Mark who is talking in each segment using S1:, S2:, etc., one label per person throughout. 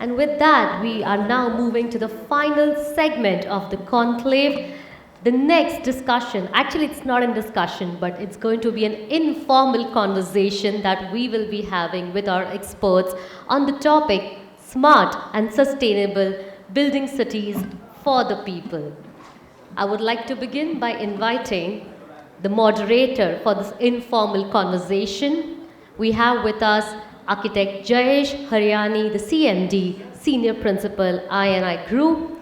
S1: And with that, we are now moving to the final segment of the conclave. The next discussion, actually it's not a discussion, but it's going to be an informal conversation that we will be having with our experts on the topic smart and sustainable building cities for the people. I would like to begin by inviting the moderator for this informal conversation. We have with us Architect Jayesh Hariyani, the CMD, Senior Principal, I&I Group.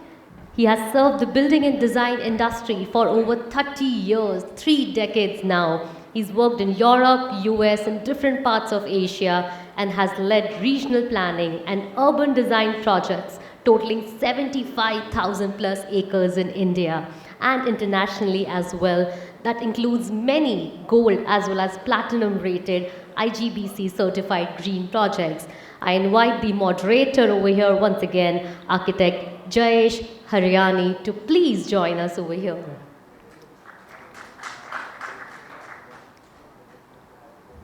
S1: He has served the building and design industry for over 30 years, 3 decades now. He's worked in Europe, US, and different parts of Asia, and has led regional planning and urban design projects totaling 75,000 plus acres in India and internationally as well. That includes many gold as well as platinum rated IGBC certified green projects. I invite the moderator over here once again, Architect Jayesh Hariyani, to please join us over here.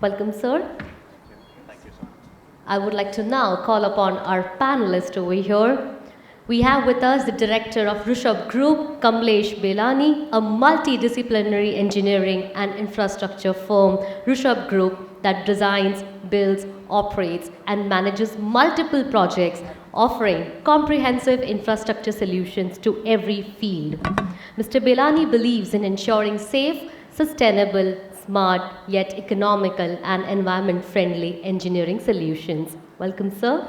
S1: Welcome, sir.
S2: Thank you, sir.
S1: I would like to now call upon our panelist over here. We have with us the director of Rushabh Group, Kamlesh Bellani, a multidisciplinary engineering and infrastructure firm, Rushabh Group, that designs, builds, operates, and manages multiple projects, offering comprehensive infrastructure solutions to every field. Mr. Bellani believes in ensuring safe, sustainable, smart, yet economical and environment-friendly engineering solutions. Welcome, sir.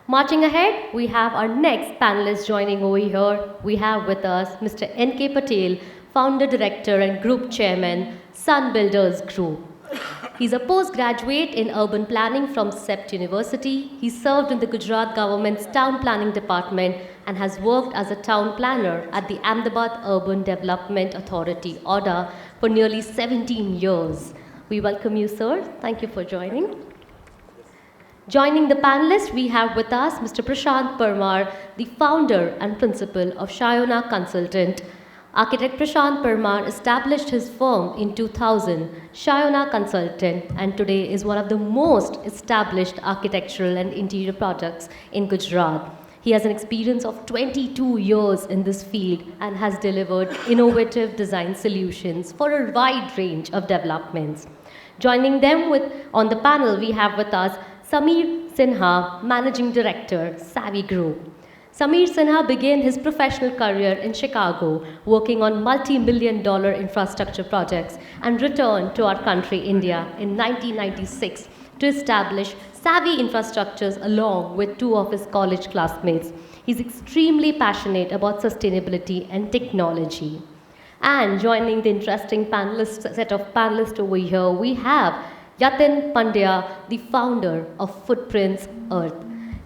S1: Marching ahead, we have our next panelist joining over here. We have with us Mr. N.K. Patel, Founder, Director and Group Chairman, Sun Builders Group. He's a postgraduate in urban planning from CEPT University. He served in the Gujarat government's town planning department and has worked as a town planner at the Ahmedabad Urban Development Authority, ODA, for nearly 17 years. We welcome you, sir. Thank you for joining. Joining the panelists, we have with us Mr. Prashant Parmar, the founder and principal of Shayona Consultant. Architect Prashant Parmar established his firm in 2000, Shayona Consultant, and today is one of the most established architectural and interior projects in Gujarat. He has an experience of 22 years in this field and has delivered innovative design solutions for a wide range of developments. Joining them on the panel, we have with us Sinha, Managing Director, Savvy Group. Sinha began his professional career in Chicago, working on multi-million-dollar infrastructure projects, and returned to our country, India, in 1996 to establish Savvy Infrastructures along with 2 of his college classmates. He's extremely passionate about sustainability and technology. And joining the interesting set of panelists over here, we have Yatin Pandya, the founder of Footprints Earth.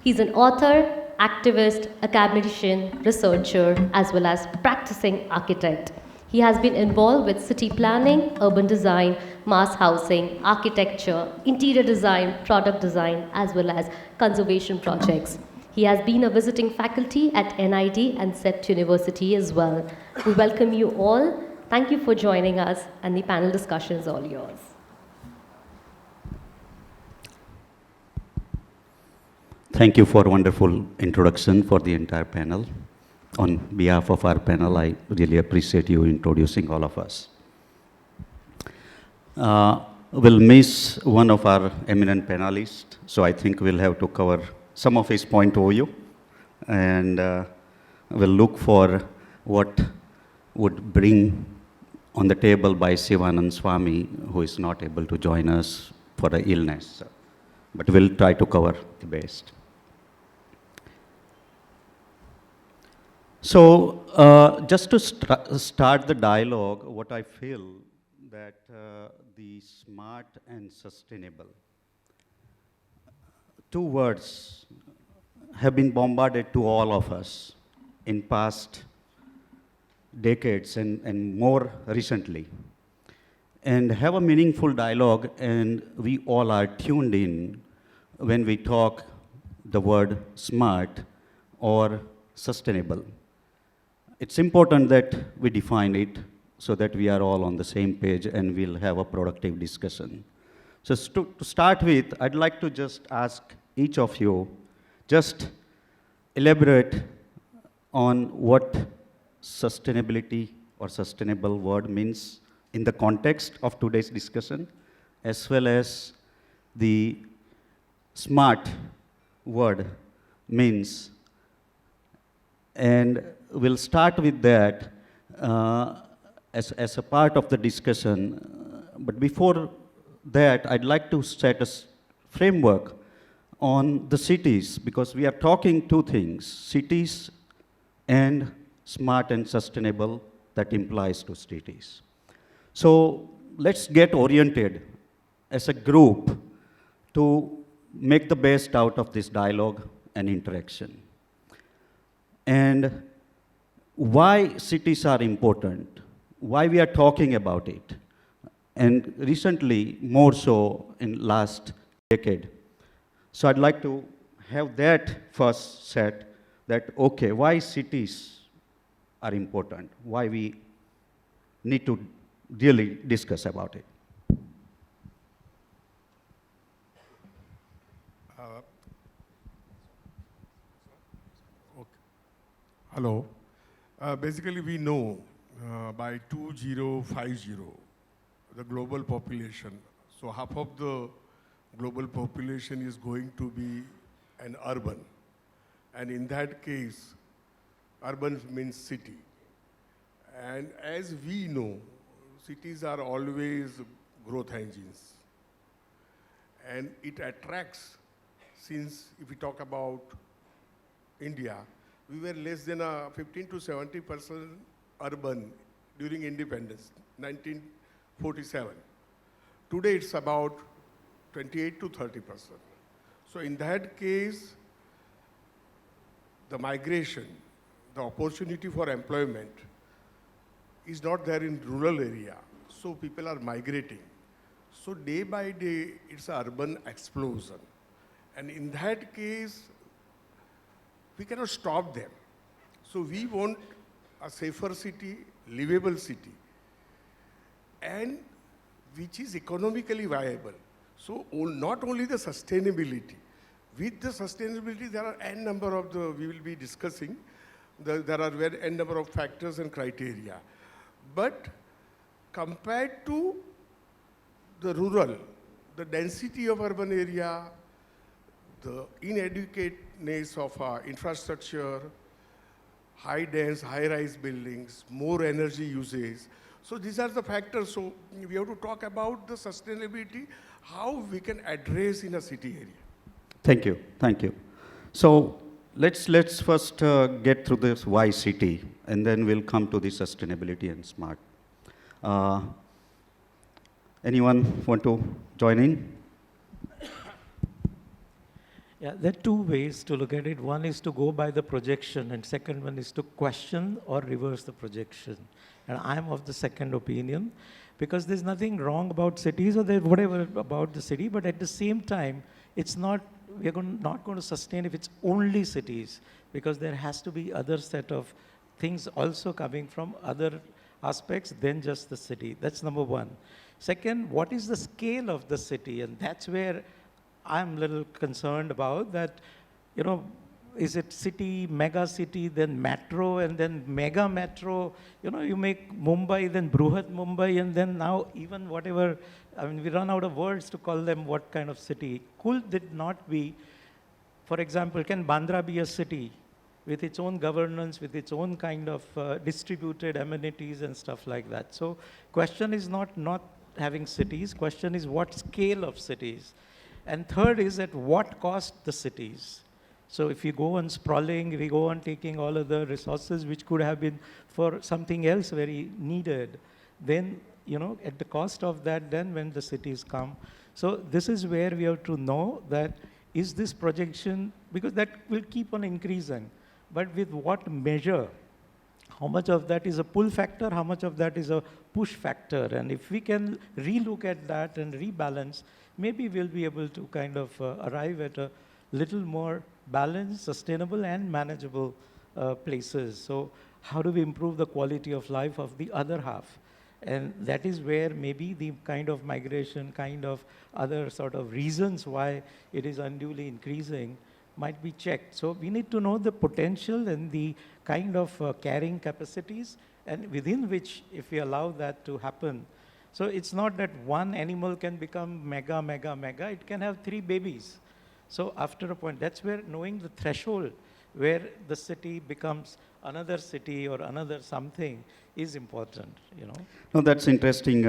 S1: He's an author, activist, academician, researcher, as well as practicing architect. He has been involved with city planning, urban design, mass housing, architecture, interior design, product design, as well as conservation projects. He has been a visiting faculty at NID and CEPT University as well. We welcome you all. Thank you for joining us, and the panel discussion is all yours.
S2: Thank you for a wonderful introduction for the entire panel. On behalf of our panel, I really appreciate you introducing all of us. We'll miss one of our eminent panelists, so I think we'll have to cover some of his point overview, and we'll look for what would bring on the table by Shivanand Swamy, who is not able to join us for the illness. But we'll try to cover the best. So just to start the dialogue, what I feel that the smart and sustainable, 2 words have been bombarded to all of us in past decades and more recently, and have a meaningful dialogue, and we all are tuned in when we talk the word smart or sustainable. It's important that we define it so that we are all on the same page and we'll have a productive discussion. So to start with, I'd like to just ask each of you just elaborate on what sustainability or sustainable word means in the context of today's discussion, as well as the smart word means. And we'll start with that as a part of the discussion. But before that, I'd like to set a framework on the cities, because we are talking two things, cities and smart and sustainable, that implies to cities. So let's get oriented as a group to make the best out of this dialogue and interaction. And why cities are important, why we are talking about it, and recently more so in last decade. So I'd like to have that first set, that okay, why cities are important, why we need to really discuss about it.
S3: Hello. Basically, we know by 2050, the global population, so half of the global population is going to be an urban. And in that case, urban means city. And as we know, cities are always growth engines. And it attracts, since if we talk about India, we were less than 15 to 70% urban during independence, 1947. Today it's about 28 to 30%. So in that case, the migration, the opportunity for employment is not there in rural area. So people are migrating. So day by day, it's an urban explosion. And in that case, we cannot stop them. So we want a safer city, livable city, and which is economically viable. So not only the sustainability, with the sustainability there are n number of we will be discussing, there are n number of factors and criteria. But compared to the rural, the density of urban area, the inadequateness of infrastructure, high dense, high rise buildings, more energy usage. So these are the factors. So we have to talk about the sustainability, how we can address in a city area.
S2: Thank you, thank you. So let's first get through this why city, and then we'll come to the sustainability and smart. Anyone want to join in?
S4: Yeah, there are two ways to look at it. One is to go by the projection, and second one is to question or reverse the projection. And I'm of the second opinion, because there's nothing wrong about cities or whatever about the city, but at the same time, it's not, not going to sustain if it's only cities, because there has to be other set of things also coming from other aspects than just the city. That's number one. Second, what is the scale of the city? And that's where I'm a little concerned about that, is it city, mega city, then metro, and then mega metro? You make Mumbai, then Bruhat Mumbai, and then now even whatever, we run out of words to call them what kind of city. Could it not be, for example, can Bandra be a city with its own governance, with its own kind of distributed amenities and stuff like that? So question is not having cities, question is what scale of cities. And third is at what cost the cities. So if you go on sprawling, if you go on taking all of the resources which could have been for something else very needed, then, at the cost of that, then when the cities come. So this is where we have to know that is this projection, because that will keep on increasing, but with what measure? How much of that is a pull factor? How much of that is a push factor? And if we can relook at that and rebalance, maybe we'll be able to kind of arrive at a little more balanced, sustainable, and manageable places. So how do we improve the quality of life of the other half? And that is where maybe the kind of migration, kind of other sort of reasons why it is unduly increasing might be checked. So we need to know the potential and the kind of carrying capacities, and within which, if we allow that to happen, so it's not that one animal can become mega, mega, mega. It can have 3 babies. So after a point, that's where knowing the threshold where the city becomes another city or another something is important, you know.
S2: No, that's interesting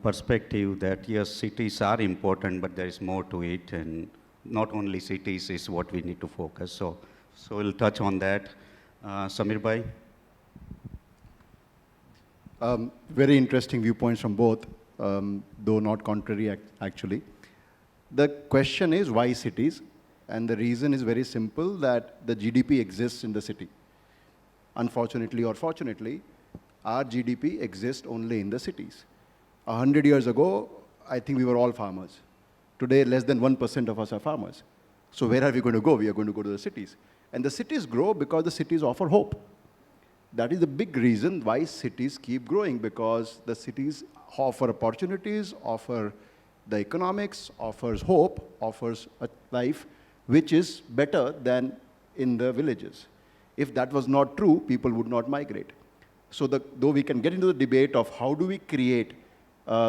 S2: perspective that yes, cities are important, but there is more to it, and not only cities is what we need to focus. So we'll touch on that. Samir Bhai?
S5: Very interesting viewpoints from both, though not contrary actually. The question is why cities? And the reason is very simple, that the GDP exists in the city. Unfortunately or fortunately, our GDP exists only in the cities. 100 years ago, I think we were all farmers. Today, less than 1% of us are farmers. So where are we going to go? We are going to go to the cities. And the cities grow because the cities offer hope. That is the big reason why cities keep growing, because the cities offer opportunities, offer the economics, offers hope, offers a life which is better than in the villages. If that was not true, people would not migrate. So though we can get into the debate of how do we create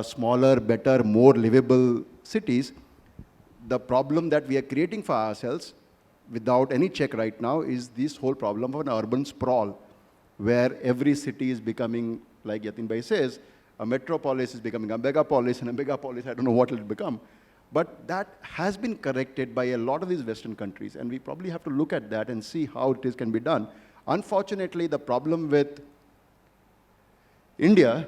S5: smaller, better, more livable cities, the problem that we are creating for ourselves without any check right now is this whole problem of an urban sprawl, where every city is becoming, like Yatin Bhai says, a metropolis is becoming a megapolis, and a megapolis, I don't know what it will become. But that has been corrected by a lot of these Western countries, and we probably have to look at that and see how it can be done. Unfortunately, the problem with India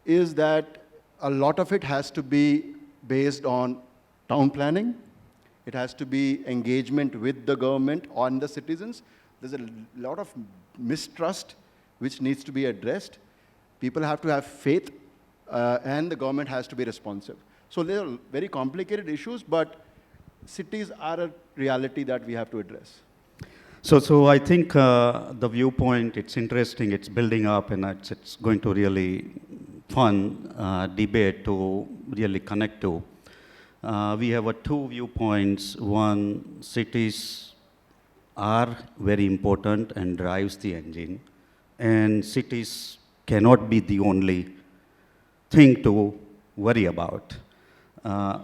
S5: is that a lot of it has to be based on town planning. It has to be engagement with the government on the citizens. There's a lot of mistrust which needs to be addressed. People have to have faith, and the government has to be responsive. So there are very complicated issues, but cities are a reality that we have to address.
S2: So I think the viewpoint, it's interesting, it's building up, and it's going to really fun debate to really connect to. We have 2 viewpoints. One, cities are very important and drives the engine, and cities cannot be the only thing to worry about.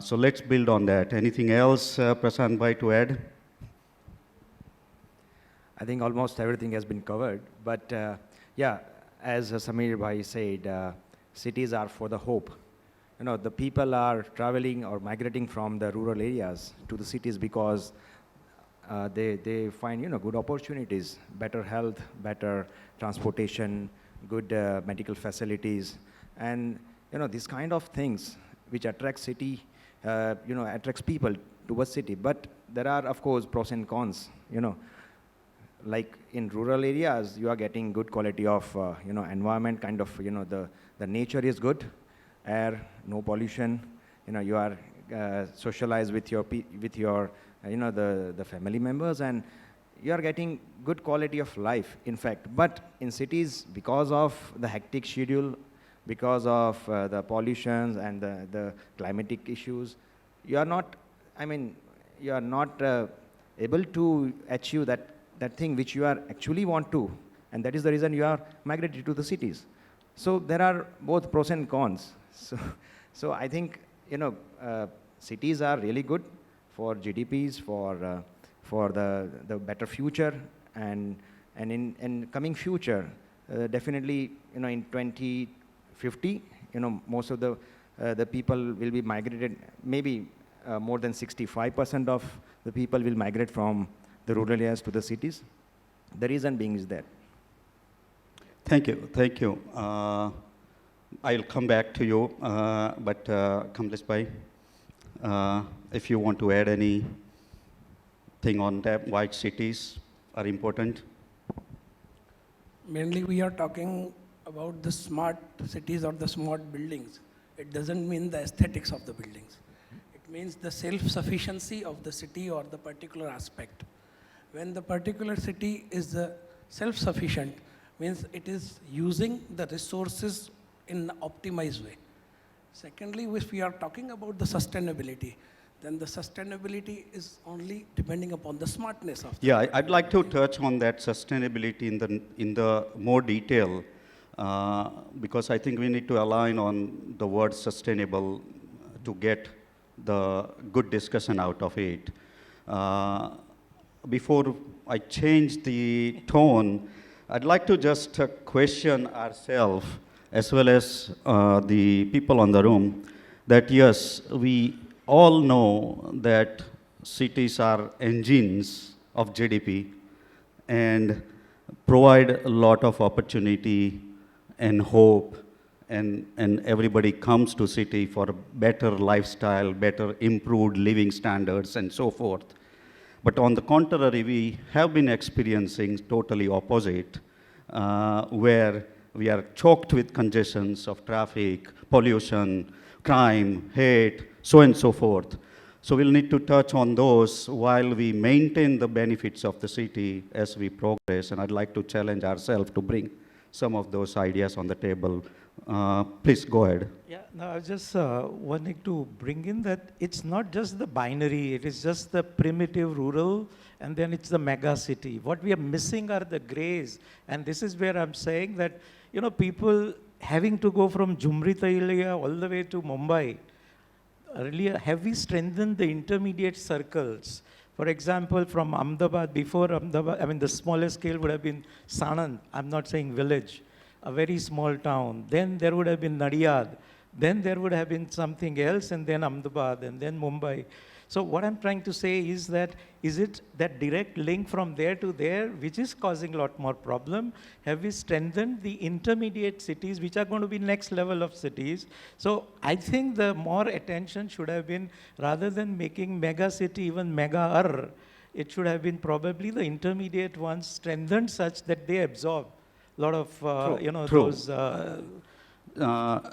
S2: So let's build on that. Anything else, Prashant Bhai, to add?
S6: I think almost everything has been covered. But yeah, as Samir Bhai said, cities are for the hope. You know, the people are traveling or migrating from the rural areas to the cities because they find, you know, good opportunities, better health, better transportation, good medical facilities, and you know, these kind of things which attract city, you know, attracts people towards city. But there are, of course, pros and cons. You know, like in rural areas, you are getting good quality of, you know, environment, kind of, you know, the nature is good, air, no pollution. You know, you are socialized with your, you know, the family members, and you are getting good quality of life, in fact. But in cities, because of the hectic schedule, because of the pollutions and the climatic issues, you are not, I mean, you are not able to achieve that thing which you are actually want to, and that is the reason you are migrated to the cities. So there are both pros and cons. So I think, you know, cities are really good for GDPs, for the better future, and in coming future, definitely, you know, in 2050, you know, most of the people will be migrated. Maybe more than 65% of the people will migrate from the rural areas to the cities. The reason being is that.
S2: Thank you. I'll come back to you, but Kamlesh Bhai, if you want to add anything on that, why cities are important?
S7: Mainly we are talking about the smart cities or the smart buildings. It doesn't mean the aesthetics of the buildings. It means the self-sufficiency of the city or the particular aspect. When the particular city is self-sufficient, means it is using the resources in an optimized way. Secondly, if we are talking about the sustainability, then the sustainability is only depending upon the smartness of the
S2: Yeah, I'd like to touch on that sustainability in the more detail, because I think we need to align on the word sustainable to get the good discussion out of it. Before I change the tone, I'd like to just question ourselves as well as the people on the room that yes, we all know that cities are engines of GDP and provide a lot of opportunity and hope, and everybody comes to city for a better lifestyle, better improved living standards and so forth. But on the contrary, we have been experiencing totally opposite, where we are choked with congestions of traffic, pollution, crime, hate, so and so forth. So we'll need to touch on those while we maintain the benefits of the city as we progress, and I'd like to challenge ourselves to bring some of those ideas on the table. Please go ahead.
S4: Yeah, no, I was just wanting to bring in that it's not just the binary, it is just the primitive rural, and then it's the mega city. What we are missing are the grays, and this is where I'm saying that, you know, people having to go from Jumri Tailia all the way to Mumbai, earlier, have we strengthened the intermediate circles? For example, from Ahmedabad, before Ahmedabad, I mean, the smallest scale would have been Sanand, I'm not saying village, a very small town. Then there would have been Nadiyad. Then there would have been something else, and then Ahmedabad, and then Mumbai. So what I'm trying to say is that, is it that direct link from there to there, which is causing a lot more problem? Have we strengthened the intermediate cities, which are going to be next level of cities? So I think the more attention should have been, rather than making mega city even mega-er, it should have been probably the intermediate ones strengthened such that they absorb a lot of, you know, those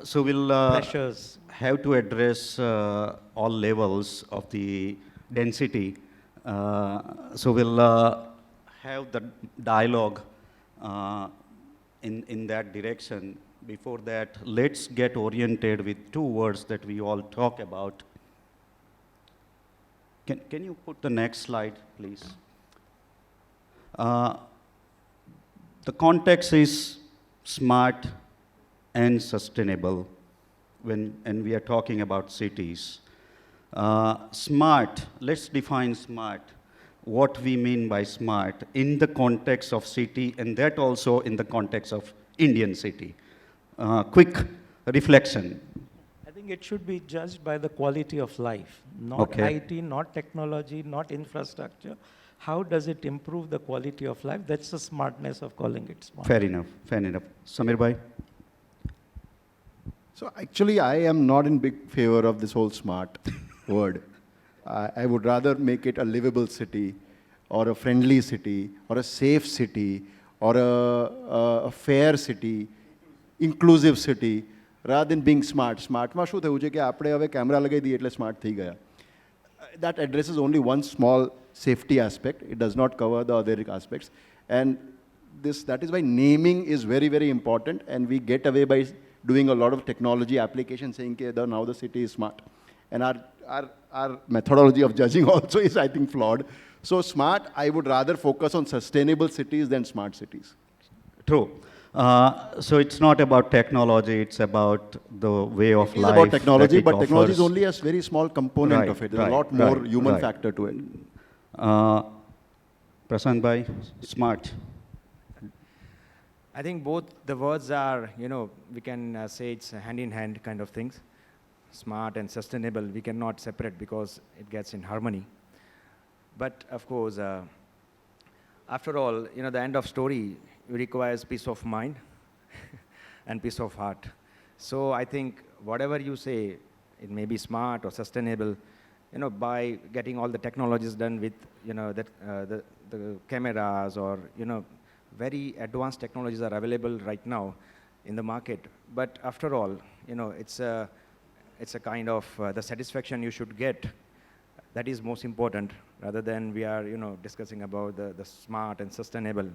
S2: So we'll
S4: pressures.
S2: have to address all levels of the density. So we'll have the dialogue in that direction. Before that, let's get oriented with two words that we all talk about. Can you put the next slide, please? The context is smart and sustainable and we are talking about cities. Smart, let's define smart. What we mean by smart in the context of city, and that also in the context of Indian city. Quick reflection.
S4: I think it should be judged by the quality of life, not IT, not technology, not infrastructure. How does it improve the quality of life? That's the smartness of calling it smart.
S2: Fair enough, fair enough. Samir bhai?
S5: So actually, I am not in big favor of this whole smart word. I would rather make it a livable city, or a friendly city, or a safe city, or a fair city, inclusive city, rather than being smart. Smart માં શું થયું છે કે આપણે હવે camera લગાવી દઈએ એટલે સ્માર્ટ થઈ ગયા. That addresses only one small safety aspect. It does not cover the other aspects. And that is why naming is very, very important, and we get away by doing a lot of technology applications saying that now the city is smart. And our methodology of judging also is, I think, flawed. So smart, I would rather focus on sustainable cities than smart cities.
S2: True. So it's not about technology, it's about the way of life.
S5: It's about technology, but
S2: offers.
S5: technology is only a very small component of it. There's a lot more human factor to it.
S2: Prashant bhai, smart.
S6: I think both the words are, you know, we can say it's hand in hand kind of things. Smart and sustainable, we cannot separate because it gets in harmony. But of course, after all, you know, the end of story requires peace of mind and peace of heart. So I think whatever you say, it may be smart or sustainable, you know, by getting all the technologies done with, you know, that the cameras or, you know, very advanced technologies are available right now in the market. But after all, you know, it's a kind of the satisfaction you should get. That is most important, rather than we are, you know, discussing about the smart and sustainable.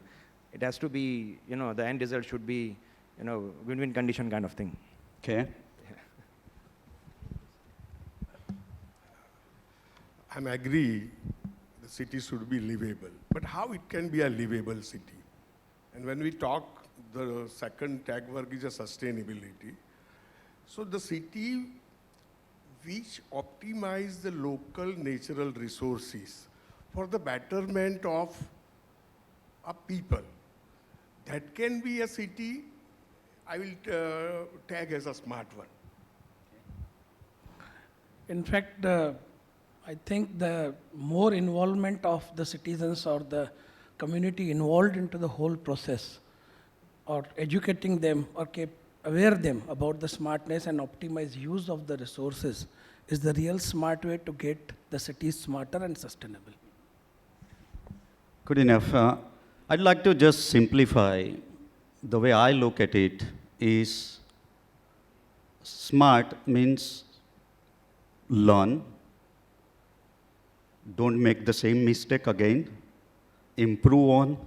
S6: It has to be, you know, the end result should be, you know, win-win condition kind of thing.
S2: Okay.
S3: I'm agree the city should be livable. But how it can be a livable city? And when we talk, the second tag work is a sustainability. So the city which optimize the local natural resources for the betterment of a people, that can be a city I will tag as a smart one.
S7: In fact, I think the more involvement of the citizens or the community involved into the whole process, or educating them or aware them about the smartness and optimized use of the resources, is the real smart way to get the cities smarter and sustainable.
S2: Good enough. I'd like to just simplify. The way I look at it is smart means learn, don't make the same mistake again, improve on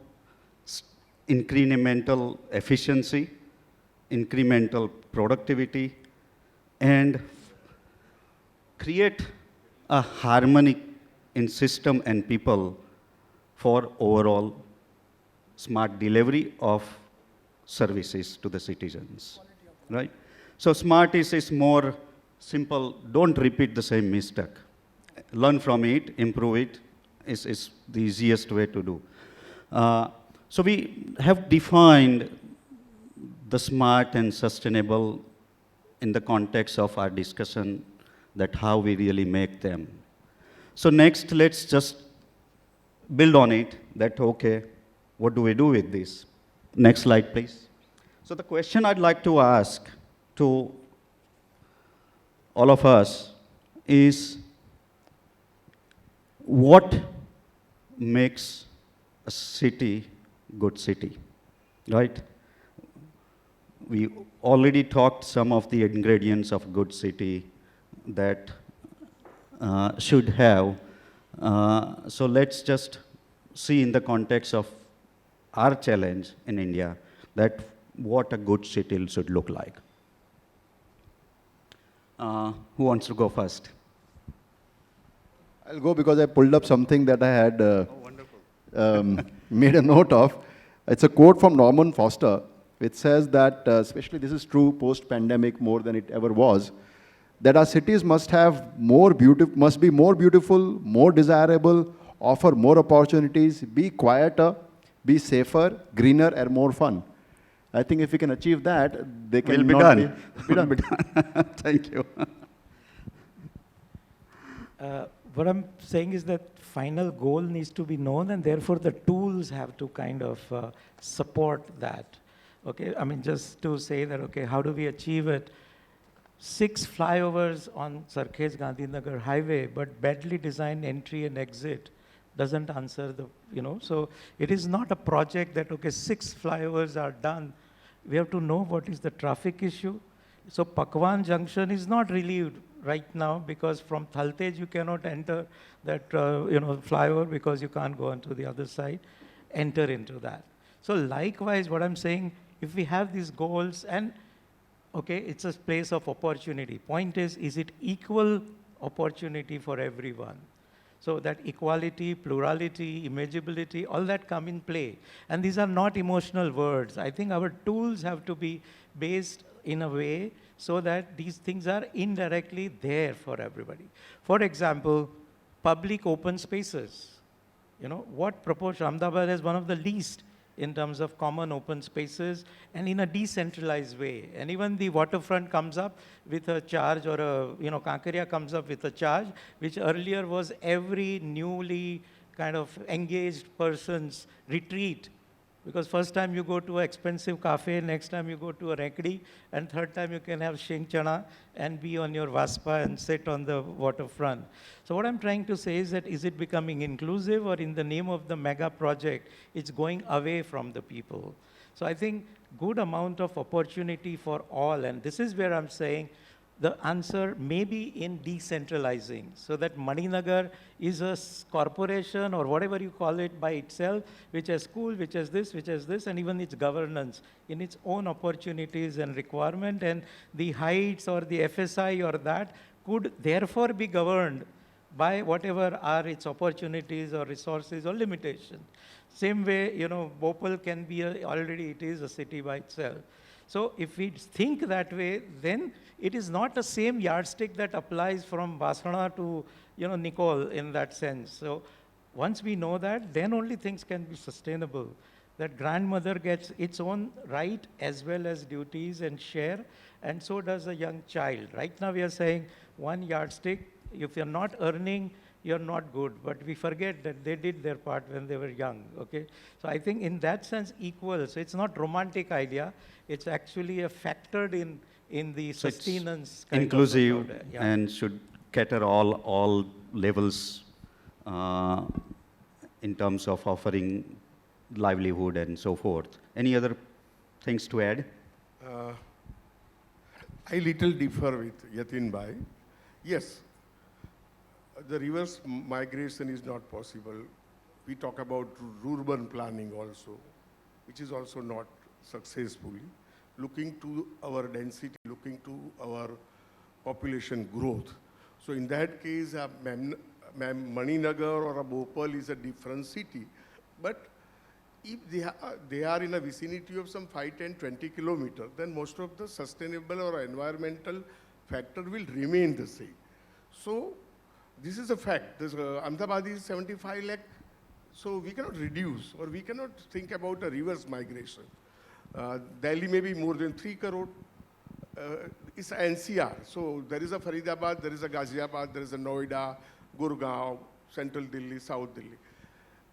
S2: incremental efficiency, incremental productivity, and create a harmony in system and people for overall smart delivery of services to the citizens, right? So smart is more simple. Don't repeat the same mistake. Learn from it, improve it is the easiest way to do. So we have defined the smart and sustainable in the context of our discussion, that how we really make them. So next, let's just build on it, that okay, what do we do with this? Next slide, please. So the question I'd like to ask to all of us is, what makes a city good city, right? We already talked some of the ingredients of good city that should have. So let's just see in the context of our challenge in India, that what a good city should look like. Who wants to go first?
S5: I'll go because I pulled up something that I had made a note of. It's a quote from Norman Foster, which says that, especially this is true post-pandemic more than it ever was, that our cities must be more beautiful, more desirable, offer more opportunities, be quieter, be safer, greener, and more fun. I think if we can achieve that, they can
S2: We'll be done.
S5: We'll be done.
S2: Thank you.
S4: What I'm saying is that final goal needs to be known, and therefore the tools have to kind of support that. Okay, I mean, just to say that, okay, how do we achieve it? 6 flyovers on Sarkhet Gandhinagar highway, but badly designed entry and exit doesn't answer the, so it is not a project that, okay, 6 flyovers are done. We have to know what is the traffic issue. So Pakwan Junction is not relieved right now because from Thaltej you cannot enter that, flyover because you can't go onto the other side, enter into that. So likewise, what I'm saying, if we have these goals and, okay, it's a place of opportunity. Point is it equal opportunity for everyone? So that equality, plurality, imageability, all that come in play. And these are not emotional words. I think our tools have to be based in a way so that these things are indirectly there for everybody. For example, public open spaces. What proportion? Ahmedabad is one of the least in terms of common open spaces and in a decentralized way. And even the waterfront comes up with a charge, or Kankaria comes up with a charge, which earlier was every newly kind of engaged person's retreat. Because first time you go to an expensive cafe, next time you go to a Rekdi, and third time you can have Shing Chana and be on your Vaspa and sit on the waterfront. So what I'm trying to say is that, is it becoming inclusive, or in the name of the mega project, it's going away from the people? So I think good amount of opportunity for all, and this is where I'm saying the answer may be in decentralizing, so that Maninagar is a corporation or whatever you call it by itself, which has school, which has this, and even its governance in its own opportunities and requirement, and the heights or the FSI or that could therefore be governed by whatever are its opportunities or resources or limitations. Same way, Bhopal can be already it is a city by itself. So if we think that way, then it is not the same yardstick that applies from Basana to, Nicole in that sense. So once we know that, then only things can be sustainable. That grandmother gets its own right as well as duties and share, and so does a young child. Right now we are saying one yardstick, if you're not earning, you're not good. But we forget that they did their part when they were young, okay? So I think in that sense, equal. So it's not romantic idea. It's actually a factored in the
S2: So it's
S4: sustenance.
S2: inclusive
S4: Yeah.
S2: and should cater all levels in terms of offering livelihood and so forth. Any other things to add?
S3: I little differ with Yatin Bhai. Yes, the reverse migration is not possible. We talk about urban planning also, which is also not successfully. Looking to our density, looking to our population growth. So in that case, Maninagar or a Bhopal is a different city. But if they are in a vicinity of some 5, 10, 20 kilometers, then most of the sustainable or environmental factor will remain the same. So this is a fact. Ahmedabad is 75 lakh, so we cannot reduce or we cannot think about a reverse migration. Delhi may be more than 3 crore. It's NCR. So there is a Faridabad, there is a Ghaziabad, there is a Noida, Gurgaon, Central Delhi, South Delhi.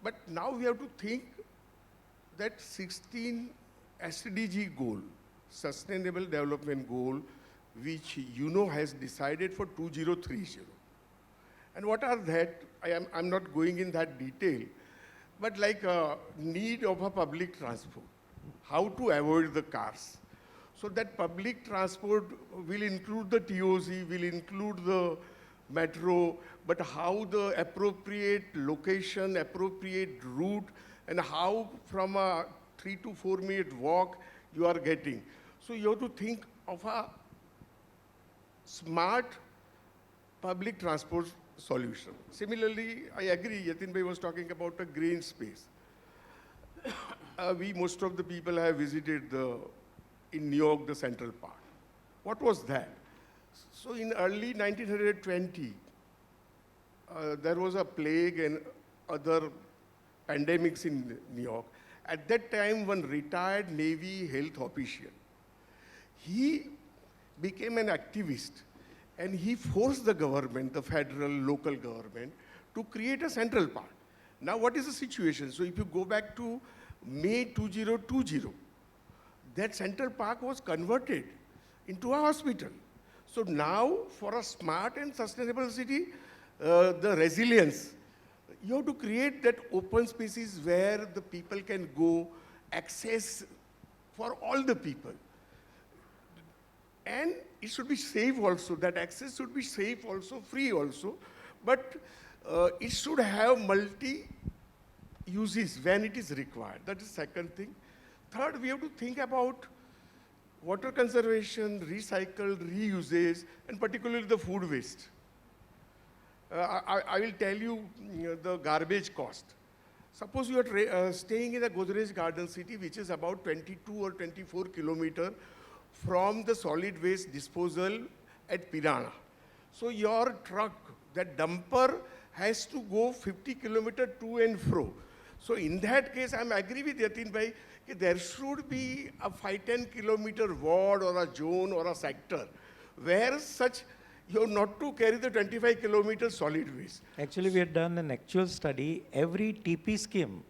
S3: But now we have to think that 16 SDG goal, Sustainable Development Goal, which has decided for 2030. And what are that? I'm not going in that detail, but like need of a public transport, how to avoid the cars. So that public transport will include the TOC, will include the metro, but how the appropriate location, appropriate route, and how from a 3 to 4 minute walk you are getting. So you have to think of a smart public transport solution. Similarly, I agree, Yatin Bhai was talking about a green space. Most of the people have visited in New York, the Central Park. What was that? So in early 1920, there was a plague and other pandemics in New York. At that time, one retired Navy health official, he became an activist and he forced the government, the federal, local government, to create a central park. Now, what is the situation? So if you go back to May 2020, that central park was converted into a hospital. So now, for a smart and sustainable city, the resilience, you have to create that open spaces where the people can go, access for all the people. And it should be safe also, that access should be safe also, free also, but it should have multi-uses when it is required. That is second thing. Third, we have to think about water conservation, recycle, reuses, and particularly the food waste. I will tell you the garbage cost. Suppose you are staying in a Godrej Garden City, which is about 22 or 24 kilometers from the solid waste disposal at Pirana. So your truck, that dumper, has to go 50 kilometers to and fro. So in that case, I agree with Yatin Bhai, there should be a 5-10 kilometer ward or a zone or a sector where such you have not to carry the 25 kilometers solid waste.
S4: Actually, we had done an actual study. Every TP scheme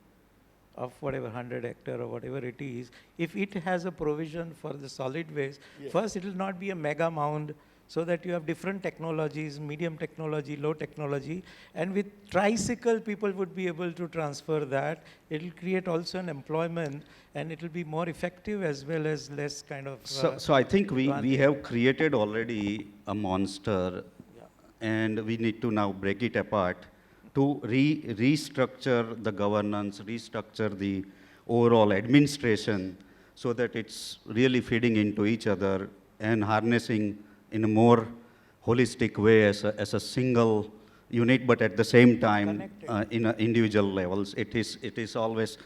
S4: of whatever 100 hectare or whatever it is, if it has a provision for the solid waste, yes. First it will not be a mega mound, so that you have different technologies, medium technology, low technology, and with tricycle people would be able to transfer that. It will create also an employment, and it will be more effective as well as less kind of...
S2: So I think we have created already a monster, yeah. And we need to now break it apart to restructure the governance, restructure the overall administration so that it's really feeding into each other and harnessing in a more holistic way as a single, unique, but at the same time, in individual levels, it is always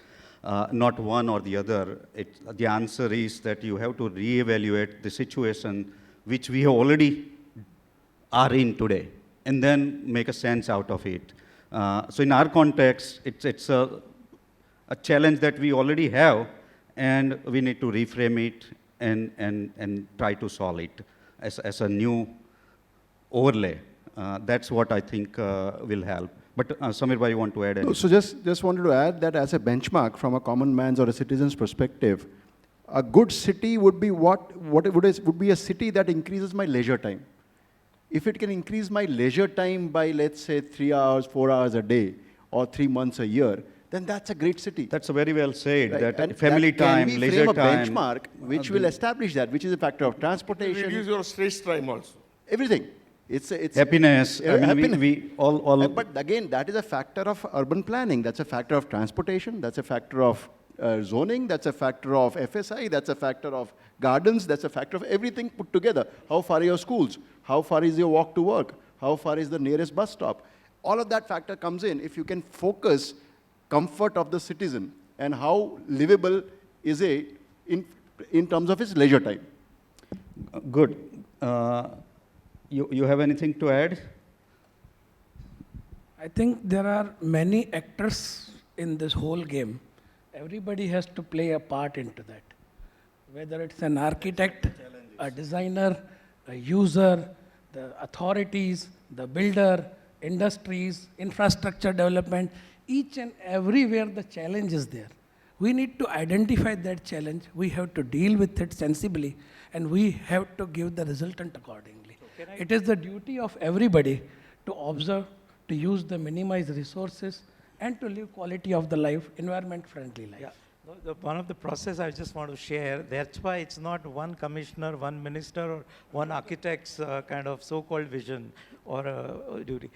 S2: not one or the other. The answer is that you have to reevaluate the situation which we already are in today, and then make a sense out of it. So in our context, it's a challenge that we already have, and we need to reframe it and try to solve it as a new overlay. That's what I think will help. But Samir bhai, you want to add anything?
S5: So just wanted to add that as a benchmark from a common man's or a citizen's perspective, a good city would be would be a city that increases my leisure time. If it can increase my leisure time by, let's say, 3 hours, 4 hours a day, or 3 months a year, then that's a great city.
S2: That's very well said.
S5: Right.
S2: That
S5: And
S2: family
S5: that
S2: time,
S5: can we
S2: leisure
S5: frame a
S2: time.
S5: benchmark which will establish that, which is a factor of
S3: Reduce
S5: transportation,
S3: your stress time also.
S5: everything. It's
S2: Happiness. I mean,
S5: happiness.
S2: we all.
S5: But again, that is a factor of urban planning. That's a factor of transportation. That's a factor of zoning. That's a factor of FSI. That's a factor of gardens. That's a factor of everything put together. How far are your schools? How far is your walk to work? How far is the nearest bus stop? All of that factor comes in if you can focus comfort of the citizen and how livable is it in terms of his leisure time.
S2: Good. You have anything to add?
S7: I think there are many actors in this whole game. Everybody has to play a part into that. Whether it's an architect, a designer, a user, the authorities, the builder, industries, infrastructure development, each and everywhere the challenge is there. We need to identify that challenge, we have to deal with it sensibly, and we have to give the resultant accordingly. It is the duty of everybody to observe, to use the minimized resources, and to live quality of the life, environment-friendly life.
S4: Yeah. One of the process I just want to share, that's why it's not one commissioner, one minister, or one architect's kind of so-called vision or duty.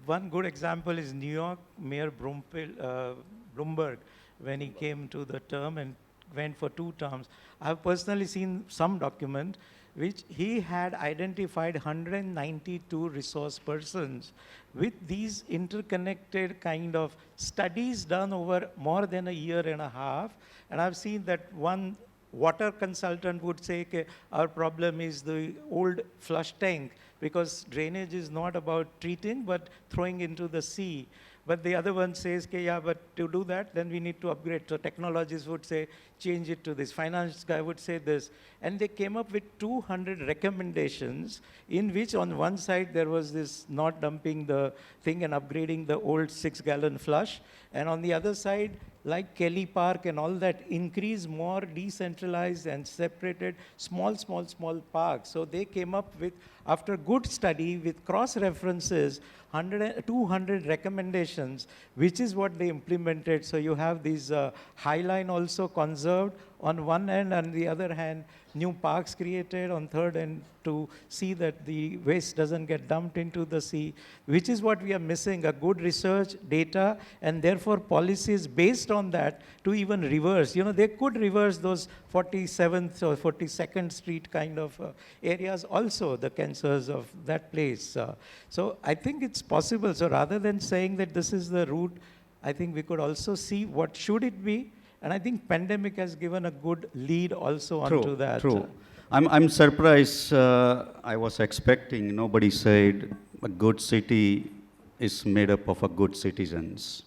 S4: One good example is New York Mayor Bloomberg, when he came to the term and went for 2 terms. I've personally seen some document which he had identified 192 resource persons with these interconnected kind of studies done over more than a year and a half. And I've seen that one water consultant would say, okay, our problem is the old flush tank, because drainage is not about treating, but throwing into the sea. But the other one says, okay, yeah, but to do that, then we need to upgrade. So technologists would say, change it to this. Finance guy would say this. And they came up with 200 recommendations, in which on one side there was this not dumping the thing and upgrading the old 6-gallon flush. And on the other side, like Kelly Park and all that, increase more decentralized and separated small parks. So they came up with, after good study with cross-references, 200 recommendations, which is what they implemented. So you have these high line also conserved on one end, and the other hand, new parks created on third end to see that the waste doesn't get dumped into the sea, which is what we are missing, a good research, data, and therefore policies based on that to even reverse. You know, they could reverse those 47th or 42nd Street kind of areas also, the cancers of that place. So I think it's possible. So rather than saying that this is the route, I think we could also see what should it be. And I think pandemic has given a good lead also onto that.
S2: True. I'm surprised. I was expecting, nobody said a good city is made up of a good citizens.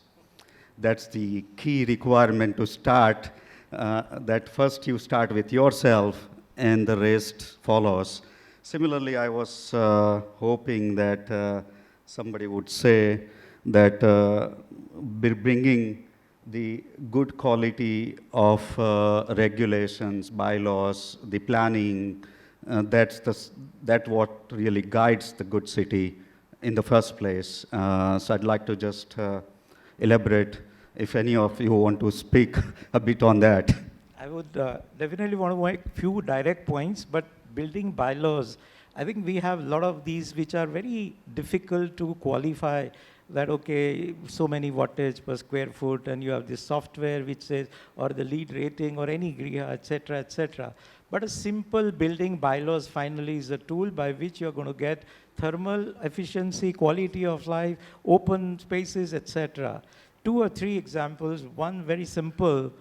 S2: That's the key requirement to start, that first you start with yourself and the rest follows. Similarly, I was hoping that somebody would say that bringing the good quality of regulations, bylaws, the planning, that's what really guides the good city in the first place. So I'd like to just elaborate if any of you want to speak a bit on that.
S4: I would definitely want to make few direct points, but building bylaws, I think we have a lot of these which are very difficult to qualify. that, okay, so many wattage per square foot, and you have this software which says, or the lead rating, or any GRIA, etc., etc. But a simple building bylaws finally is a tool by which you're going to get thermal efficiency, quality of life, open spaces, etc. 2 or 3 examples. One very simple.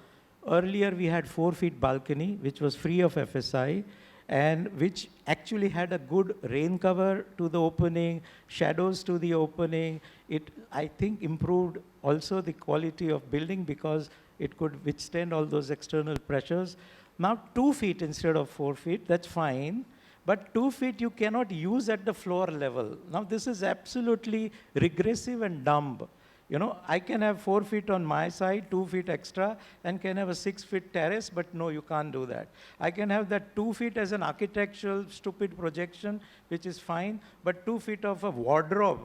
S4: Earlier we had 4 feet balcony, which was free of FSI, and which actually had a good rain cover to the opening, shadows to the opening. It, I think, improved also the quality of building because it could withstand all those external pressures. Now 2 feet instead of 4 feet, that's fine. But 2 feet you cannot use at the floor level. Now this is absolutely regressive and dumb. You know, I can have 4 feet on my side, 2 feet extra, and can have a 6 feet terrace, but no, you can't do that. I can have that 2 feet as an architectural stupid projection, which is fine, but 2 feet of a wardrobe,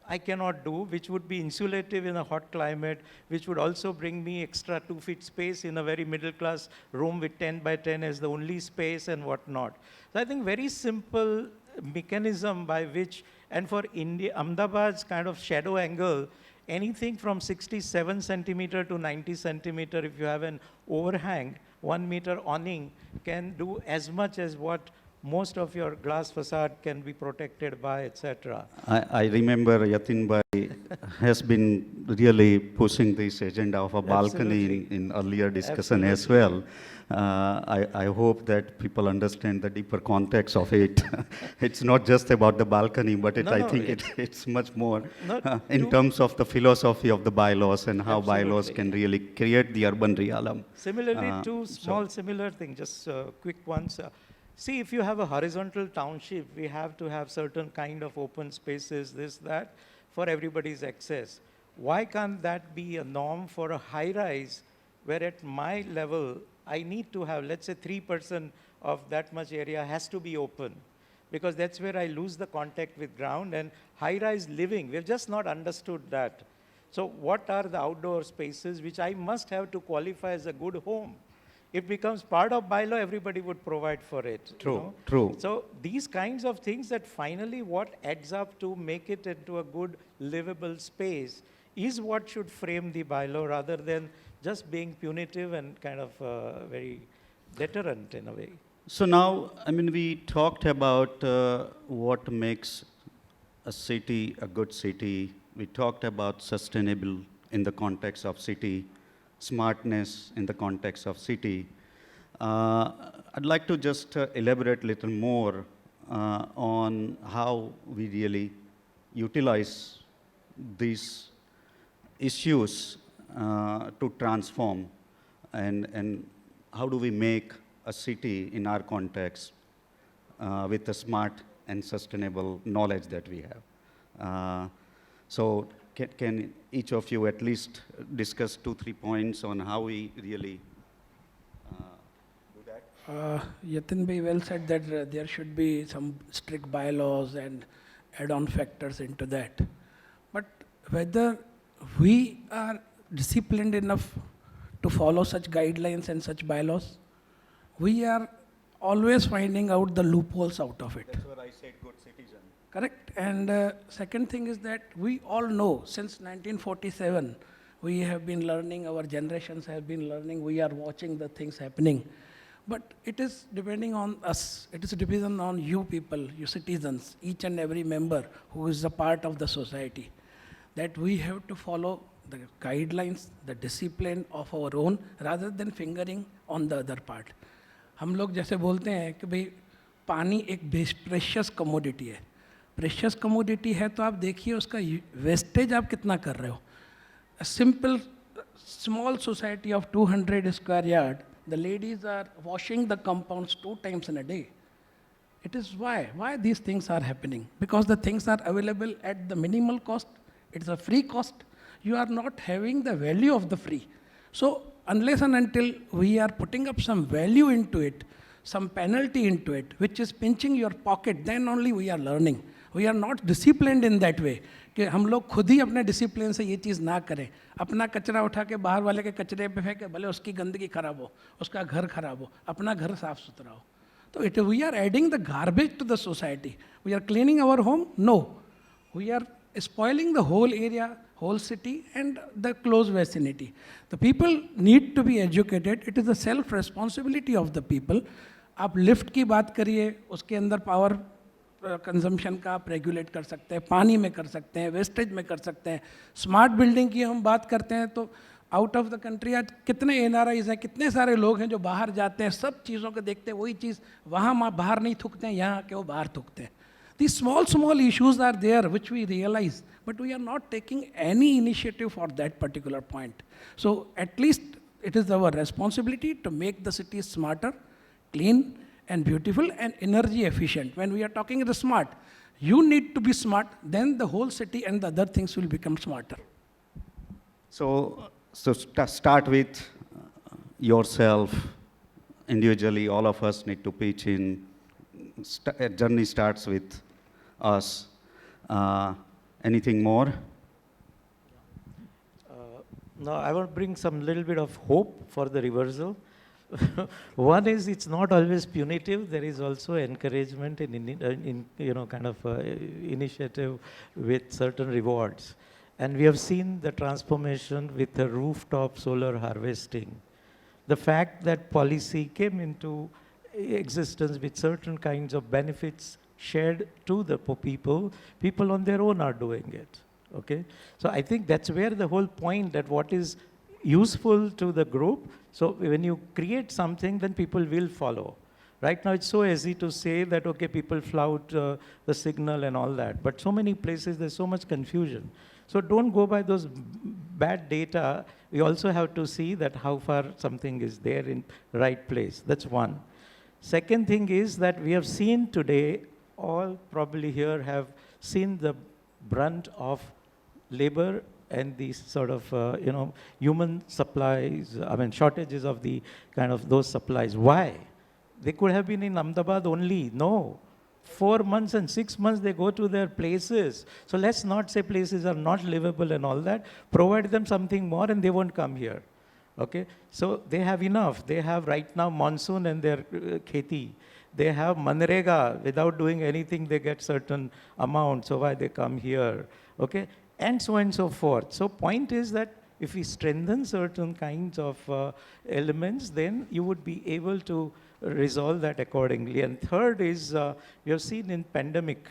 S4: I cannot do, which would be insulative in a hot climate, which would also bring me extra 2 feet space in a very middle class room with 10 by 10 as the only space and whatnot. So I think very simple mechanism by which, and for India, Ahmedabad's kind of shadow angle, anything from 67 centimeter to 90 centimeter, if you have an overhang, 1 meter awning can do as much as what most of your glass facade can be protected by, etc.
S2: I remember Yatin Bhai has been really pushing this agenda of a balcony in earlier discussion as well. I hope that people understand the deeper context of it. It's not just about the balcony, but it's much more in terms of the philosophy of the bylaws and how bylaws can really create the urban realm.
S4: Similarly, two small similar things, just quick ones. See, if you have a horizontal township, we have to have certain kind of open spaces, this, that, for everybody's access. Why can't that be a norm for a high-rise, where at my level, I need to have, let's say, 3% of that much area has to be open, because that's where I lose the contact with ground, and high-rise living, we've just not understood that. So what are the outdoor spaces which I must have to qualify as a good home? It becomes part of bylaw, everybody would provide for it.
S2: True,
S4: you know?
S2: true.
S4: So these kinds of things that finally what adds up to make it into a good livable space is what should frame the bylaw rather than just being punitive and kind of very deterrent in a way.
S2: So now, I mean, we talked about what makes a city a good city. We talked about sustainable in the context of city, smartness in the context of city. I'd like to just elaborate a little more on how we really utilize these issues to transform, and how do we make a city in our context with the smart and sustainable knowledge that we have. So can each of you at least discuss 2-3 points on how we really do that?
S7: Yatin bhai well said that there should be some strict bylaws and add-on factors into that. But whether we are disciplined enough to follow such guidelines and such bylaws, we are always finding out the loopholes out of it.
S2: That's what I said, good citizen.
S7: Correct. And second thing is that we all know since 1947, we have been learning, our generations have been learning, we are watching the things happening. But it is depending on us, it is dependent on you people, you citizens, each and every member who is a part of the society, that we have to follow the guidelines, the discipline of our own, rather than fingering on the other part. हम लोग जैसे बोलते हैं कि भाई पानी एक precious commodity है, प्रेशियस कमोडिटी है तो आप देखिए उसका वेस्टेज आप कितना कर रहे हो. A simple small society of 200 square yard, the ladies are washing the compounds 2 times in a day. It is why these things are happening, because the things are available at the minimal cost. It's a free cost. You are not having the value of the free. So unless and until we are putting up some value into it, some penalty into it, which is pinching your pocket, then only we are learning. We are not disciplined in that way. कि हम लोग खुद ही अपने discipline से ये चीज़ ना करें, अपना कचरा उठा के बाहर वाले के कचरे पे फेंके, भले उसकी गंदगी खराब हो, उसका घर खराब हो, अपना घर साफ सुथरा हो. तो we are adding the garbage to the society. We are cleaning our home? No. We are spoiling the whole area, whole city, and the close vicinity. The people need to be educated. It is the self-responsibility of the people. आप lift की बात करिए, उसके अंदर power consumption का आप regulate कर सकते हैं, पानी में कर सकते हैं, वेस्टेज में कर सकते हैं. स्मार्ट बिल्डिंग की हम बात करते हैं तो आउट ऑफ द कंट्री आज कितने एनआरआईज हैं, कितने सारे लोग हैं जो बाहर जाते हैं, सब चीज़ों को देखते हैं, वही चीज़ वहाँ बाहर नहीं थूकते हैं, यहाँ आके वो बाहर थूकते हैं. These small issues are there which we realize, but we are not taking any initiative for that particular point. So at least it is our responsibility to make the city smarter, clean and beautiful and energy efficient. When we are talking the smart, you need to be smart, then the whole city and the other things will become smarter.
S2: So start with yourself individually. All of us need to pitch in. Journey starts with us. Anything more?
S4: No, I want to bring some little bit of hope for the reversal. One is it's not always punitive. There is also encouragement in initiative with certain rewards. And we have seen the transformation with the rooftop solar harvesting. The fact that policy came into existence with certain kinds of benefits shared to the people on their own are doing it. Okay? So I think that's where the whole point that what is useful to the group, so when you create something, then people will follow. Right now it's so easy to say that, okay, people flout the signal and all that, but so many places there's so much confusion. So don't go by those bad data. We also have to see that how far something is there in right place. That's one. Second thing is that we have seen today, all probably here have seen the brunt of labor and these sort of, human supplies, shortages of the kind of those supplies. Why? They could have been in Ahmedabad only. No. 4 months and 6 months they go to their places. So let's not say places are not livable and all that. Provide them something more and they won't come here. Okay? So they have enough. They have right now monsoon and their kheti. They have manrega. Without doing anything, they get certain amount. So why they come here? Okay? And so on and so forth. So point is that if we strengthen certain kinds of elements, then you would be able to resolve that accordingly. And third is, we have seen in pandemic,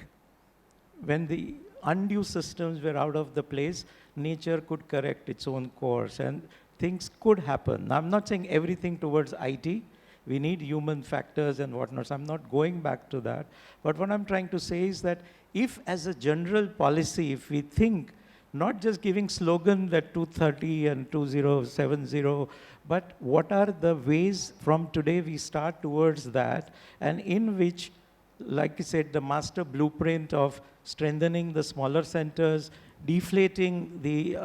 S4: when the undue systems were out of the place, nature could correct its own course and things could happen. I'm not saying everything towards IT. We need human factors and whatnot. So I'm not going back to that. But what I'm trying to say is that if as a general policy, if we think not just giving slogan that 230 and 2070, but what are the ways from today we start towards that, and in which, like you said, the master blueprint of strengthening the smaller centers, deflating the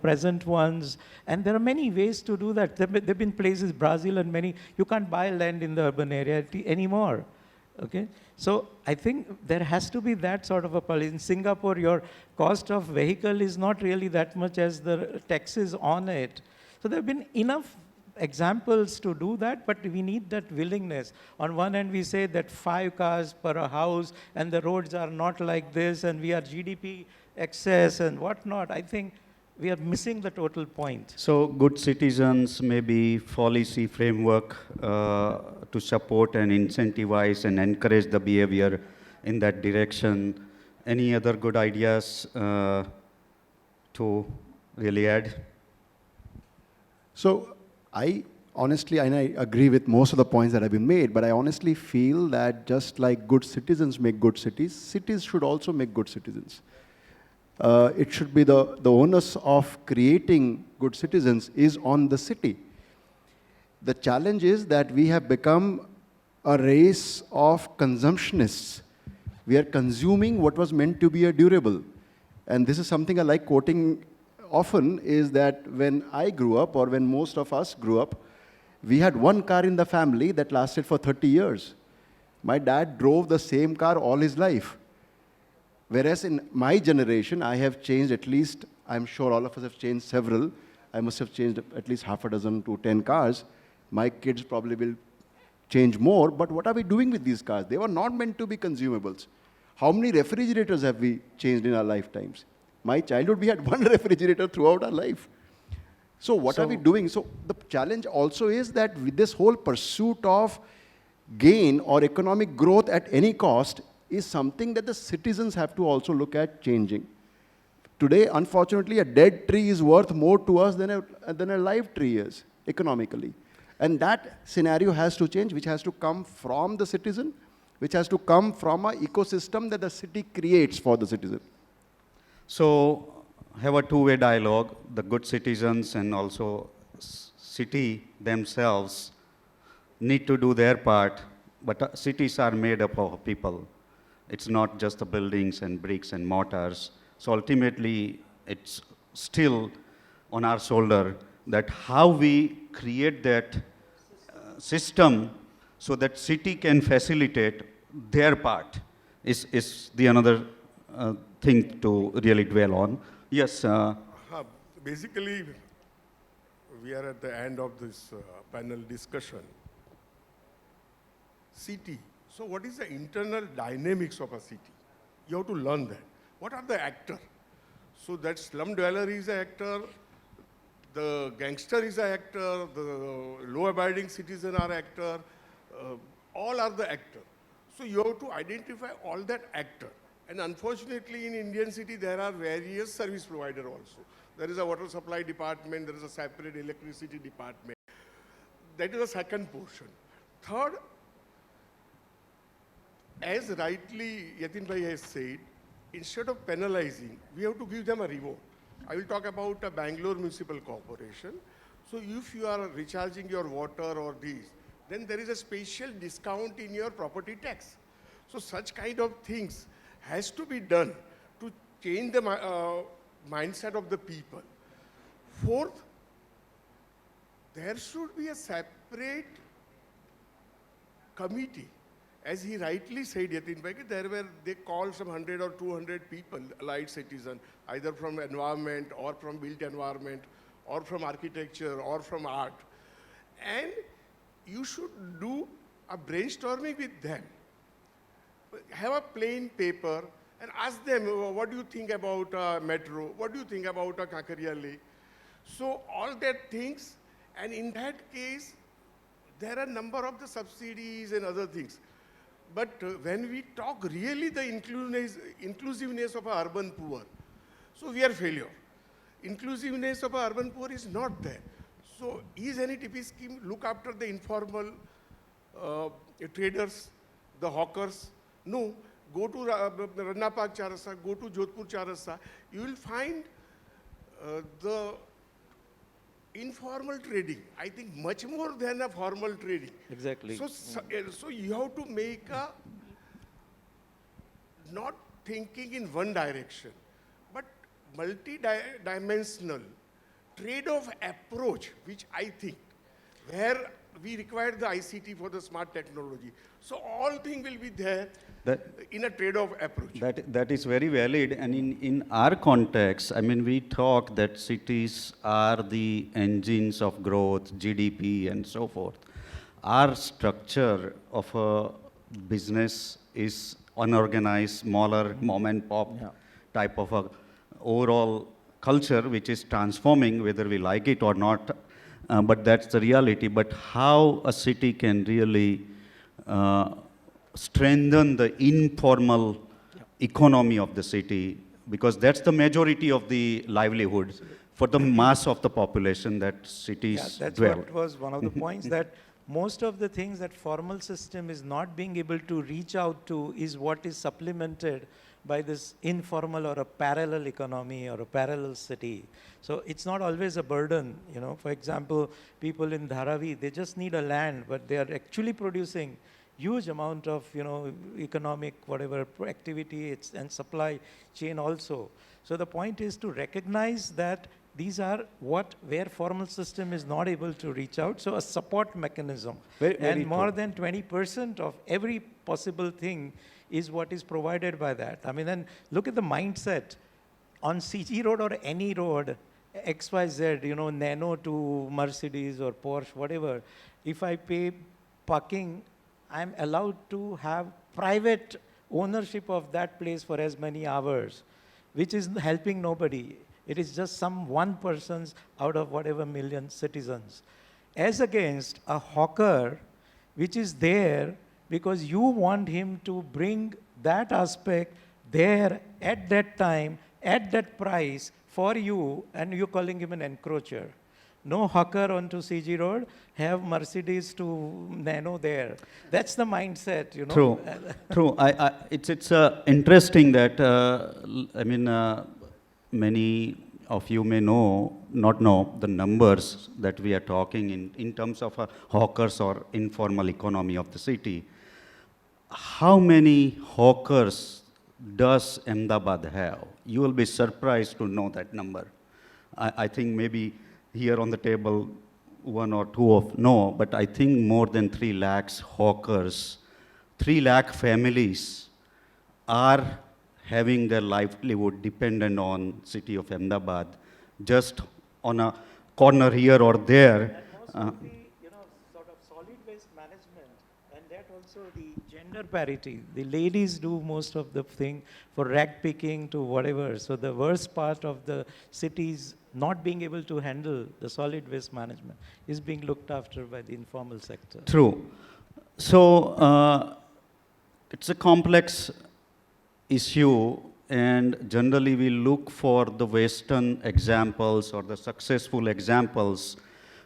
S4: present ones, and there are many ways to do that. There have been places, Brazil and many, you can't buy land in the urban area anymore. Okay? So I think there has to be that sort of a policy. In Singapore, your cost of vehicle is not really that much as the taxes on it. So there have been enough examples to do that, but we need that willingness. On one end, we say that 5 cars per a house, and the roads are not like this, and we are GDP excess and whatnot. I think we are missing the total point.
S2: So good citizens, maybe policy framework to support and incentivize and encourage the behavior in that direction. Any other good ideas to really add?
S5: So I honestly, and I agree with most of the points that have been made, but I honestly feel that just like good citizens make good cities, cities should also make good citizens. It should be the onus of creating good citizens is on the city. The challenge is that we have become a race of consumptionists. We are consuming what was meant to be a durable. And this is something I like quoting often, is that when I grew up, or when most of us grew up, we had one car in the family that lasted for 30 years. My dad drove the same car all his life. Whereas in my generation, I have changed at least, I'm sure all of us have changed several. I must have changed at least half a dozen to 10 cars. My kids probably will change more, but what are we doing with these cars? They were not meant to be consumables. How many refrigerators have we changed in our lifetimes? My childhood, we had one refrigerator throughout our life. So what are we doing? So the challenge also is that with this whole pursuit of gain or economic growth at any cost is something that the citizens have to also look at changing. Today, unfortunately, a dead tree is worth more to us than a live tree is, economically. And that scenario has to change, which has to come from the citizen, which has to come from an ecosystem that the city creates for the citizen.
S2: So have a two-way dialogue, the good citizens and also city themselves need to do their part, but cities are made up of people. It's not just the buildings and bricks and mortars. So ultimately, it's still on our shoulder that how we create that system so that city can facilitate their part is the another thing to really dwell on. Yes.
S3: Basically, we are at the end of this panel discussion. City. So what is the internal dynamics of a city? You have to learn that. What are the actors? So that slum dweller is an actor, the gangster is an actor, the law-abiding citizen are actor, all are the actors. So you have to identify all that actor. And unfortunately, in Indian city, there are various service providers also. There is a water supply department, there is a separate electricity department. That is the second portion. Third, as rightly Yatin bhai has said, instead of penalizing, we have to give them a reward. I will talk about a Bangalore Municipal Corporation. So if you are recharging your water or this, then there is a special discount in your property tax. So such kind of things has to be done to change the mindset of the people. Fourth, there should be a separate committee. As he rightly said, Yatin bhai, they called some 100 or 200 people, allied citizen, either from environment or from built environment or from architecture or from art. And you should do a brainstorming with them. Have a plain paper and ask them, what do you think about metro? What do you think about a Kakariya Lake? So all that things, and in that case, there are a number of the subsidies and other things. But when we talk really the inclusiveness of our urban poor, so we are failure. Inclusiveness of our urban poor is not there. So is any TP scheme look after the informal traders, the hawkers? No. Go to Ranna Park Charasa, go to Jodhpur Charasa, you will find the informal trading, I think much more than a formal trading.
S4: Exactly.
S3: So you have to make a, not thinking in one direction, but multi-dimensional trade-off approach, which I think, where we require the ICT for the smart technology. So all things will be there in a trade-off approach.
S2: That is very valid. And in our context, I mean, we talk that cities are the engines of growth, GDP, and so forth. Our structure of a business is unorganized, smaller, mom and pop type of a overall culture, which is transforming, whether we like it or not. But that's the reality. But how a city can really strengthen the informal economy of the city, because that's the majority of the livelihood for the mass of the population that cities
S4: that's
S2: dwell.
S4: what was one of the points, that most of the things that formal system is not being able to reach out to is what is supplemented by this informal or a parallel economy or a parallel city. So it's not always a burden, you know. For example, people in Dharavi, they just need a land, but they are actually producing huge amount of, you know, economic whatever activity and supply chain also. So the point is to recognize that these are where formal system is not able to reach out. So a support mechanism. And more than 20% of every possible thing is what is provided by that. I mean, then look at the mindset. On CG road or any road, XYZ, you know, Nano to Mercedes or Porsche, whatever, if I pay parking, I'm allowed to have private ownership of that place for as many hours, which is helping nobody. It is just some one person's out of whatever million citizens. As against a hawker, which is there because you want him to bring that aspect there at that time, at that price for you, and you're calling him an encroacher. No hawker onto CG Road, have Mercedes to Nano there. That's the mindset, you know.
S2: True, true. It's interesting that, many of you may not know the numbers that we are talking in terms of hawkers or informal economy of the city. How many hawkers does Ahmedabad have? You will be surprised to know that number. I think maybe here on the table, one or two of no, but I think more than 3 lakhs hawkers, 3 lakh families are having their livelihood dependent on city of Ahmedabad, just on a corner here or there.
S4: And most of the, sort of solid waste management, and that also the gender parity. The ladies do most of the thing for rag picking to whatever. So the worst part of the cities not being able to handle the solid waste management is being looked after by the informal sector.
S2: True. So it's a complex issue, and generally we look for the Western examples or the successful examples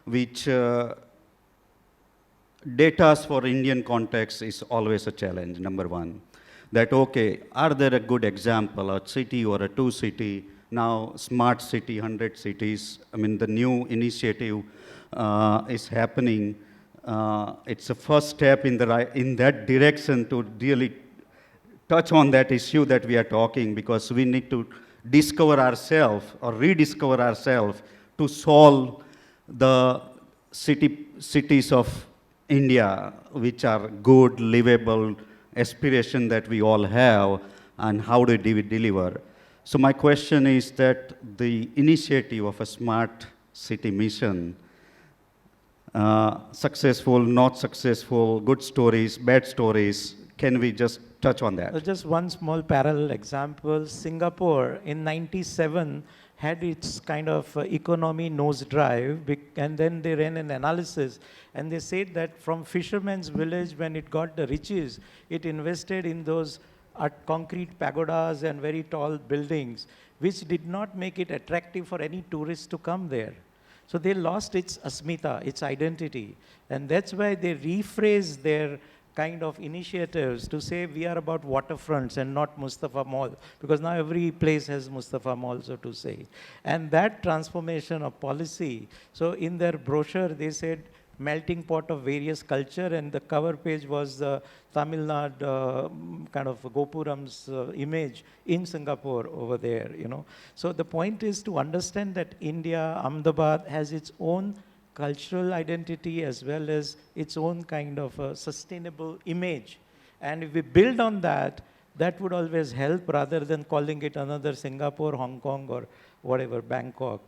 S2: which data for Indian context is always a challenge, number one. That, okay, are there a good example, a city or a 2 city, now smart city, 100 cities, the new initiative is happening. It's a first step in that direction to really touch on that issue that we are talking, because we need to discover ourselves or rediscover ourselves to solve the cities of India, which are good, livable, aspiration that we all have, and how do we deliver. So my question is that the initiative of a smart city mission, successful, not successful, good stories, bad stories, can we just touch on that?
S4: Just one small parallel example. Singapore in '97 had its kind of economy nosedive, and then they ran an analysis, and they said that from fisherman's village, when it got the riches, it invested in those concrete pagodas and very tall buildings, which did not make it attractive for any tourists to come there. So they lost its asmita, its identity, and that's why they rephrased their kind of initiatives to say we are about waterfronts and not Mustafa Mall, because now every place has Mustafa Mall, so to say. And that transformation of policy, so in their brochure they said melting pot of various culture, and the cover page was the Tamil Nadu kind of Gopuram's image in Singapore over there, So the point is to understand that India, Ahmedabad has its own cultural identity as well as its own kind of a sustainable image. And if we build on that, that would always help rather than calling it another Singapore, Hong Kong, or whatever, Bangkok,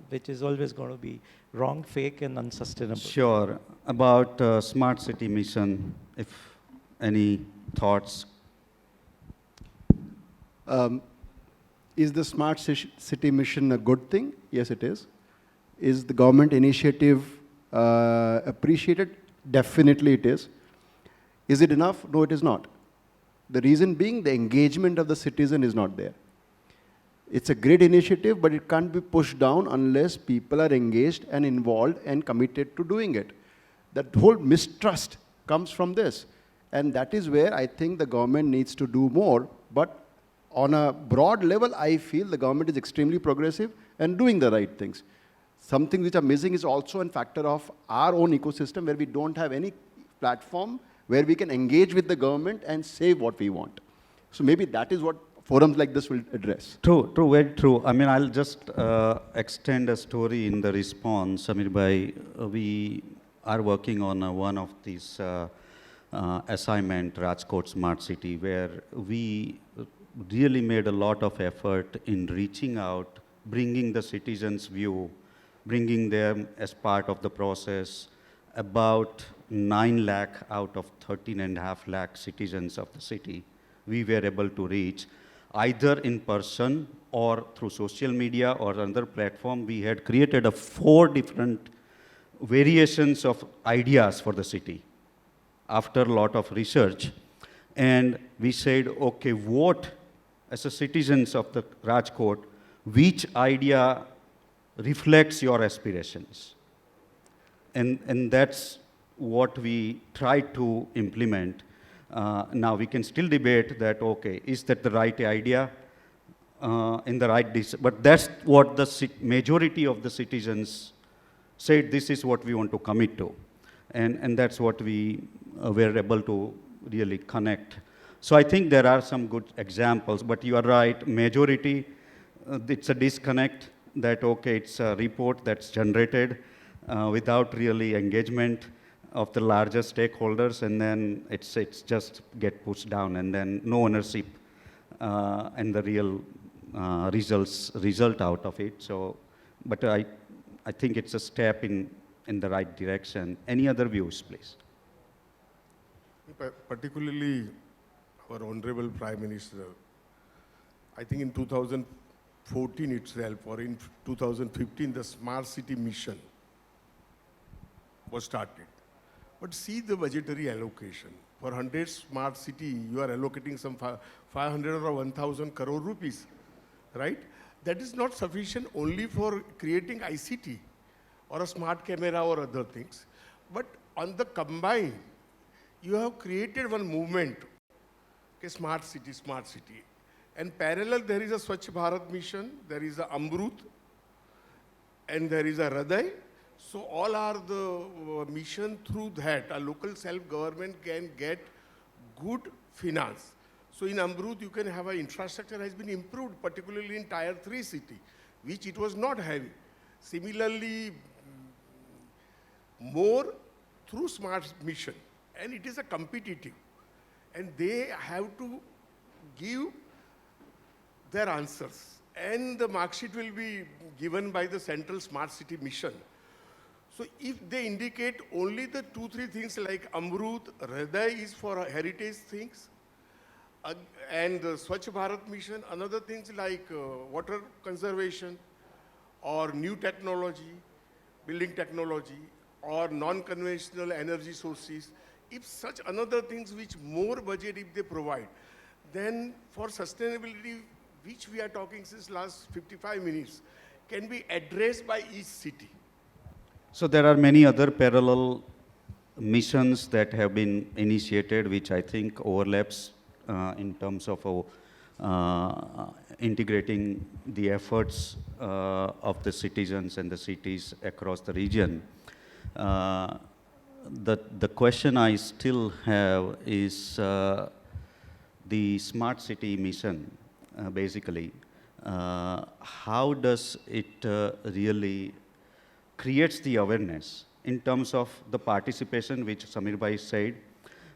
S4: which is always going to be wrong, fake, and unsustainable.
S2: Sure. About smart city mission, if any thoughts?
S5: Is the smart city mission a good thing? Yes, it is. Is the government initiative appreciated? Definitely it is. Is it enough? No, it is not. The reason being the engagement of the citizen is not there. It's a great initiative, but it can't be pushed down unless people are engaged and involved and committed to doing it. That whole mistrust comes from this. And that is where I think the government needs to do more. But on a broad level, I feel the government is extremely progressive and doing the right things. Some things which are missing is also a factor of our own ecosystem, where we don't have any platform where we can engage with the government and say what we want. So maybe that is what forums like this will address.
S2: True, very true. I'll just extend a story in the response. We are working on one of these assignment, Rajkot Smart City, where we really made a lot of effort in reaching out, bringing the citizens' view, bringing them as part of the process. About 9 lakh out of 13.5 lakh citizens of the city we were able to reach, either in person or through social media or another platform. We had created 4 different variations of ideas for the city after a lot of research. And we said, okay, what, as a citizens of the Rajkot, which idea reflects your aspirations? And that's what we tried to implement. Now we can still debate that, okay, is that the right idea in the right but that's what the majority of the citizens said, this is what we want to commit to. And that's what we were able to really connect. So I think there are some good examples, but you are right, majority, it's a disconnect that, okay, it's a report that's generated without really engagement of the larger stakeholders, and then it's just get pushed down, and then no ownership and the real result out of it. So, but I think it's a step in the right direction. Any other views, please?
S3: Particularly our Honorable Prime Minister, I think in 2014 itself, or in 2015, the Smart City Mission was started. But see the budgetary allocation. For 100 smart city, you are allocating some 500 or 1,000 crore rupees, right? That is not sufficient only for creating ICT or a smart camera or other things. But on the combined, you have created one movement, okay, smart city. And parallel, there is a Swachh Bharat mission, there is a Amrut, and there is a Hriday. So all are the mission through that. A local self-government can get good finance. So in Amrut, you can have an infrastructure has been improved, particularly in Tier 3 city, which it was not having. Similarly, more through smart mission. And it is a competitive. And they have to give their answers. And the mark sheet will be given by the Central Smart City Mission. So if they indicate only the 2-3 things like Amrut, Hriday is for heritage things, and the Swachh Bharat mission, another things like water conservation or new technology, building technology, or non-conventional energy sources, if such another things which more budget if they provide, then for sustainability, which we are talking since last 55 minutes, can be addressed by each city.
S2: So there are many other parallel missions that have been initiated, which I think overlaps in terms of integrating the efforts of the citizens and the cities across the region. The question I still have is the smart city mission, basically. How does it really creates the awareness in terms of the participation, which Samir Bhai said.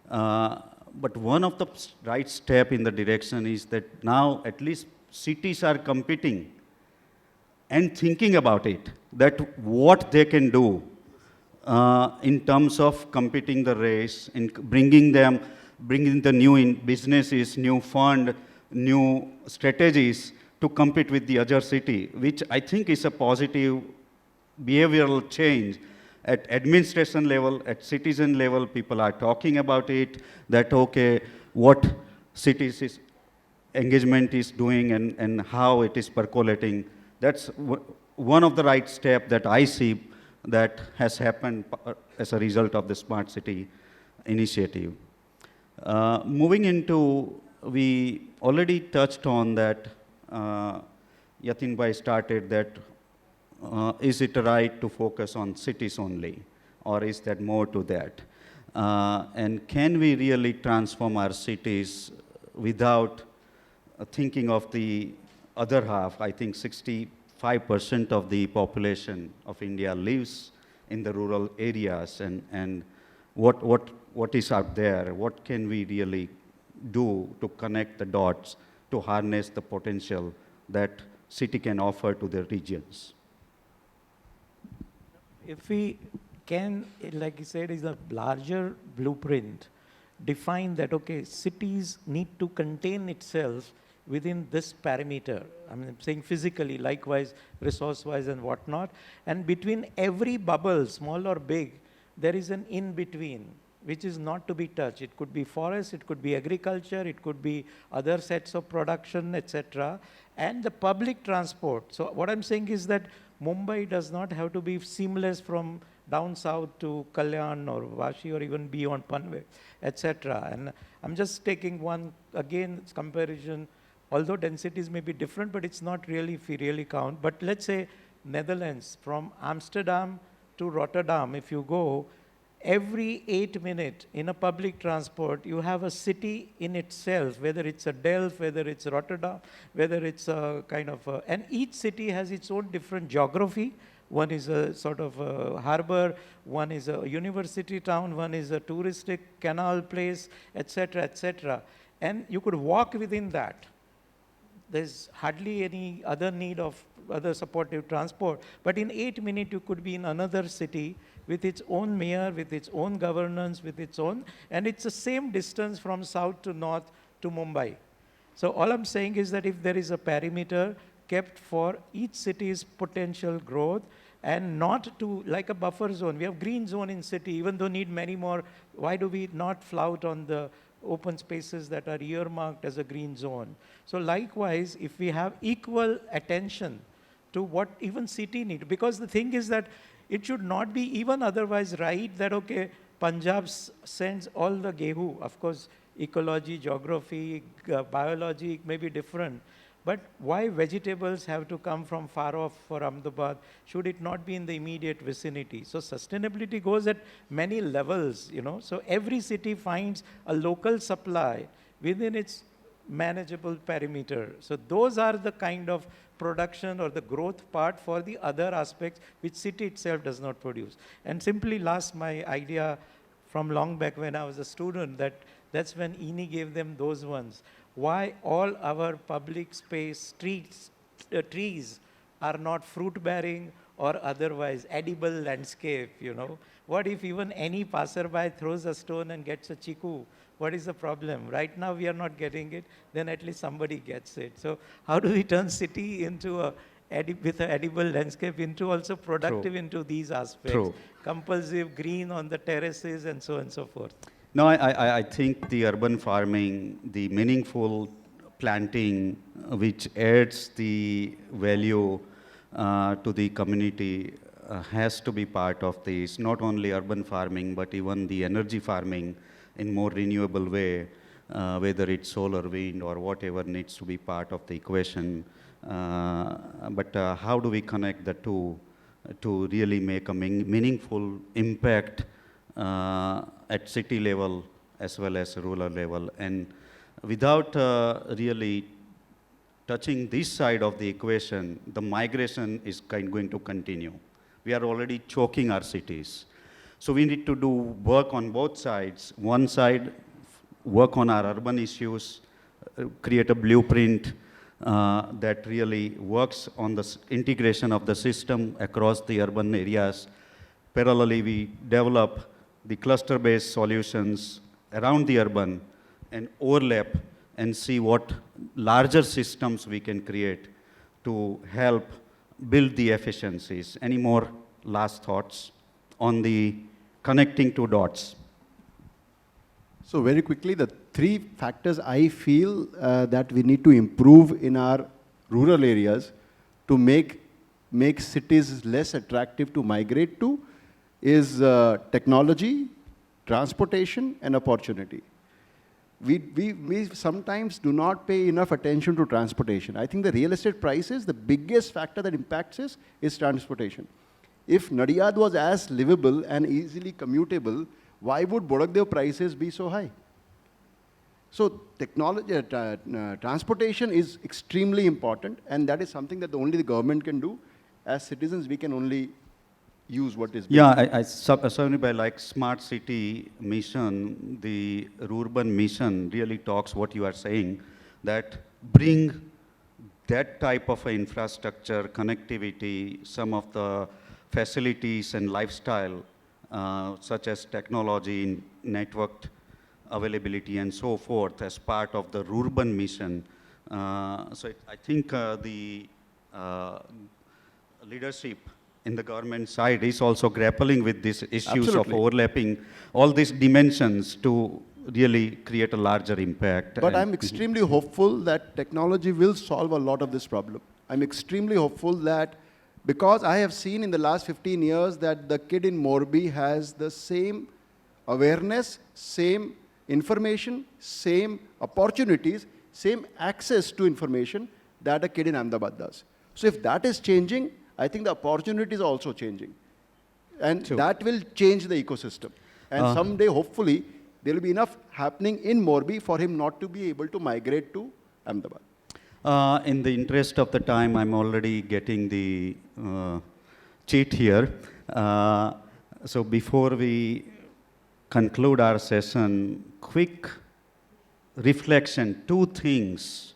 S2: But one of the right step in the direction is that now at least cities are competing and thinking about it, that what they can do in terms of competing the race, in bringing the new businesses, new fund, new strategies to compete with the other city, which I think is a positive behavioral change. At administration level, at citizen level, people are talking about it, that okay, what cities engagement is doing and how it is percolating. That's one of the right steps that I see that has happened as a result of the Smart City initiative. Moving into, we already touched on that, Yatin Bhai started that, is it right to focus on cities only, or is there more to that? And can we really transform our cities without thinking of the other half? I think 65% of the population of India lives in the rural areas, and what is out there? What can we really do to connect the dots, to harness the potential that city can offer to the regions?
S4: If we can, like you said, is a larger blueprint, define that, okay, cities need to contain itself within this parameter. I mean, I'm saying physically, likewise, resource-wise and whatnot. And between every bubble, small or big, there is an in-between, which is not to be touched. It could be forest, it could be agriculture, it could be other sets of production, etc. And the public transport. So what I'm saying is that Mumbai does not have to be seamless from down south to Kalyan or Vashi or even beyond Panvel, etc. And I'm just taking one, again, comparison. Although densities may be different, but it's not really, if we really count. But let's say Netherlands, from Amsterdam to Rotterdam, if you go, every 8 minutes in a public transport, you have a city in itself, whether it's a Delft, whether it's Rotterdam, whether it's a kind of a, and each city has its own different geography. One is a sort of a harbor, one is a university town, one is a touristic canal place, etc., etc. And you could walk within that. There's hardly any other need of other supportive transport. But in 8 minutes, you could be in another city with its own mayor, with its own governance, with its own, and it's the same distance from south to north to Mumbai. So all I'm saying is that if there is a perimeter kept for each city's potential growth, and not to, like a buffer zone. We have green zone in city, even though need many more. Why do we not flout on the open spaces that are earmarked as a green zone? So likewise, if we have equal attention to what even city need, because the thing is that it should not be even otherwise right that, okay, Punjab sends all the gehu. Of course, ecology, geography, biology may be different. But why vegetables have to come from far off for Ahmedabad? Should it not be in the immediate vicinity? So sustainability goes at many levels, you know. So every city finds a local supply within its manageable perimeter. So those are the kind of production or the growth part for the other aspects which city itself does not produce. And simply last, my idea from long back when I was a student, that's when INI gave them those ones. Why all our public space, streets, trees are not fruit-bearing or otherwise edible landscape, you know? What if even any passerby throws a stone and gets a chiku? What is the problem? Right now we are not getting it, then at least somebody gets it. So how do we turn city into with an edible landscape into also productive into these aspects? Compulsive green on the terraces and so on and so forth.
S2: No, I think the urban farming, the meaningful planting, which adds the value to the community, has to be part of this, not only urban farming, but even the energy farming in more renewable way, whether it's solar, wind, or whatever needs to be part of the equation. But how do we connect the two to really make a meaningful impact at city level as well as rural level? And without really touching this side of the equation, the migration is going to continue. We are already choking our cities. So we need to do work on both sides. One side, work on our urban issues, create a blueprint that really works on the integration of the system across the urban areas. Parallelly, we develop the cluster-based solutions around the urban and overlap and see what larger systems we can create to help build the efficiencies. Any more last thoughts on the connecting two dots?
S5: So very quickly, the three factors I feel that we need to improve in our rural areas to make cities less attractive to migrate to is technology, transportation, and opportunity. We sometimes do not pay enough attention to transportation. I think the real estate prices, the biggest factor that impacts us is transportation. If Nadiyad was as livable and easily commutable, why would Bodakdev prices be so high? So technology, transportation is extremely important, and that is something that only the government can do. As citizens, we can only use what is being
S2: certainly by like smart city mission, the urban mission really talks what you are saying, that bring that type of infrastructure, connectivity, some of the facilities and lifestyle, such as technology, networked availability and so forth as part of the urban mission. I think the leadership in the government side is also grappling with these issues of
S5: Absolutely.
S2: overlapping all these dimensions to really create a larger impact.
S5: But
S2: And-
S5: I'm extremely hopeful that technology will solve a lot of this problem. I'm extremely hopeful that, because I have seen in the last 15 years that the kid in Morbi has the same awareness, same information, same opportunities, same access to information that a kid in Ahmedabad does. So if that is changing, I think the opportunities are also changing. And
S2: True.
S5: that will change the ecosystem. And someday, hopefully, there will be enough happening in Morbi for him not to be able to migrate to Ahmedabad.
S2: In the interest of the time, I'm already getting the cheat here. So before we conclude our session, quick reflection, two things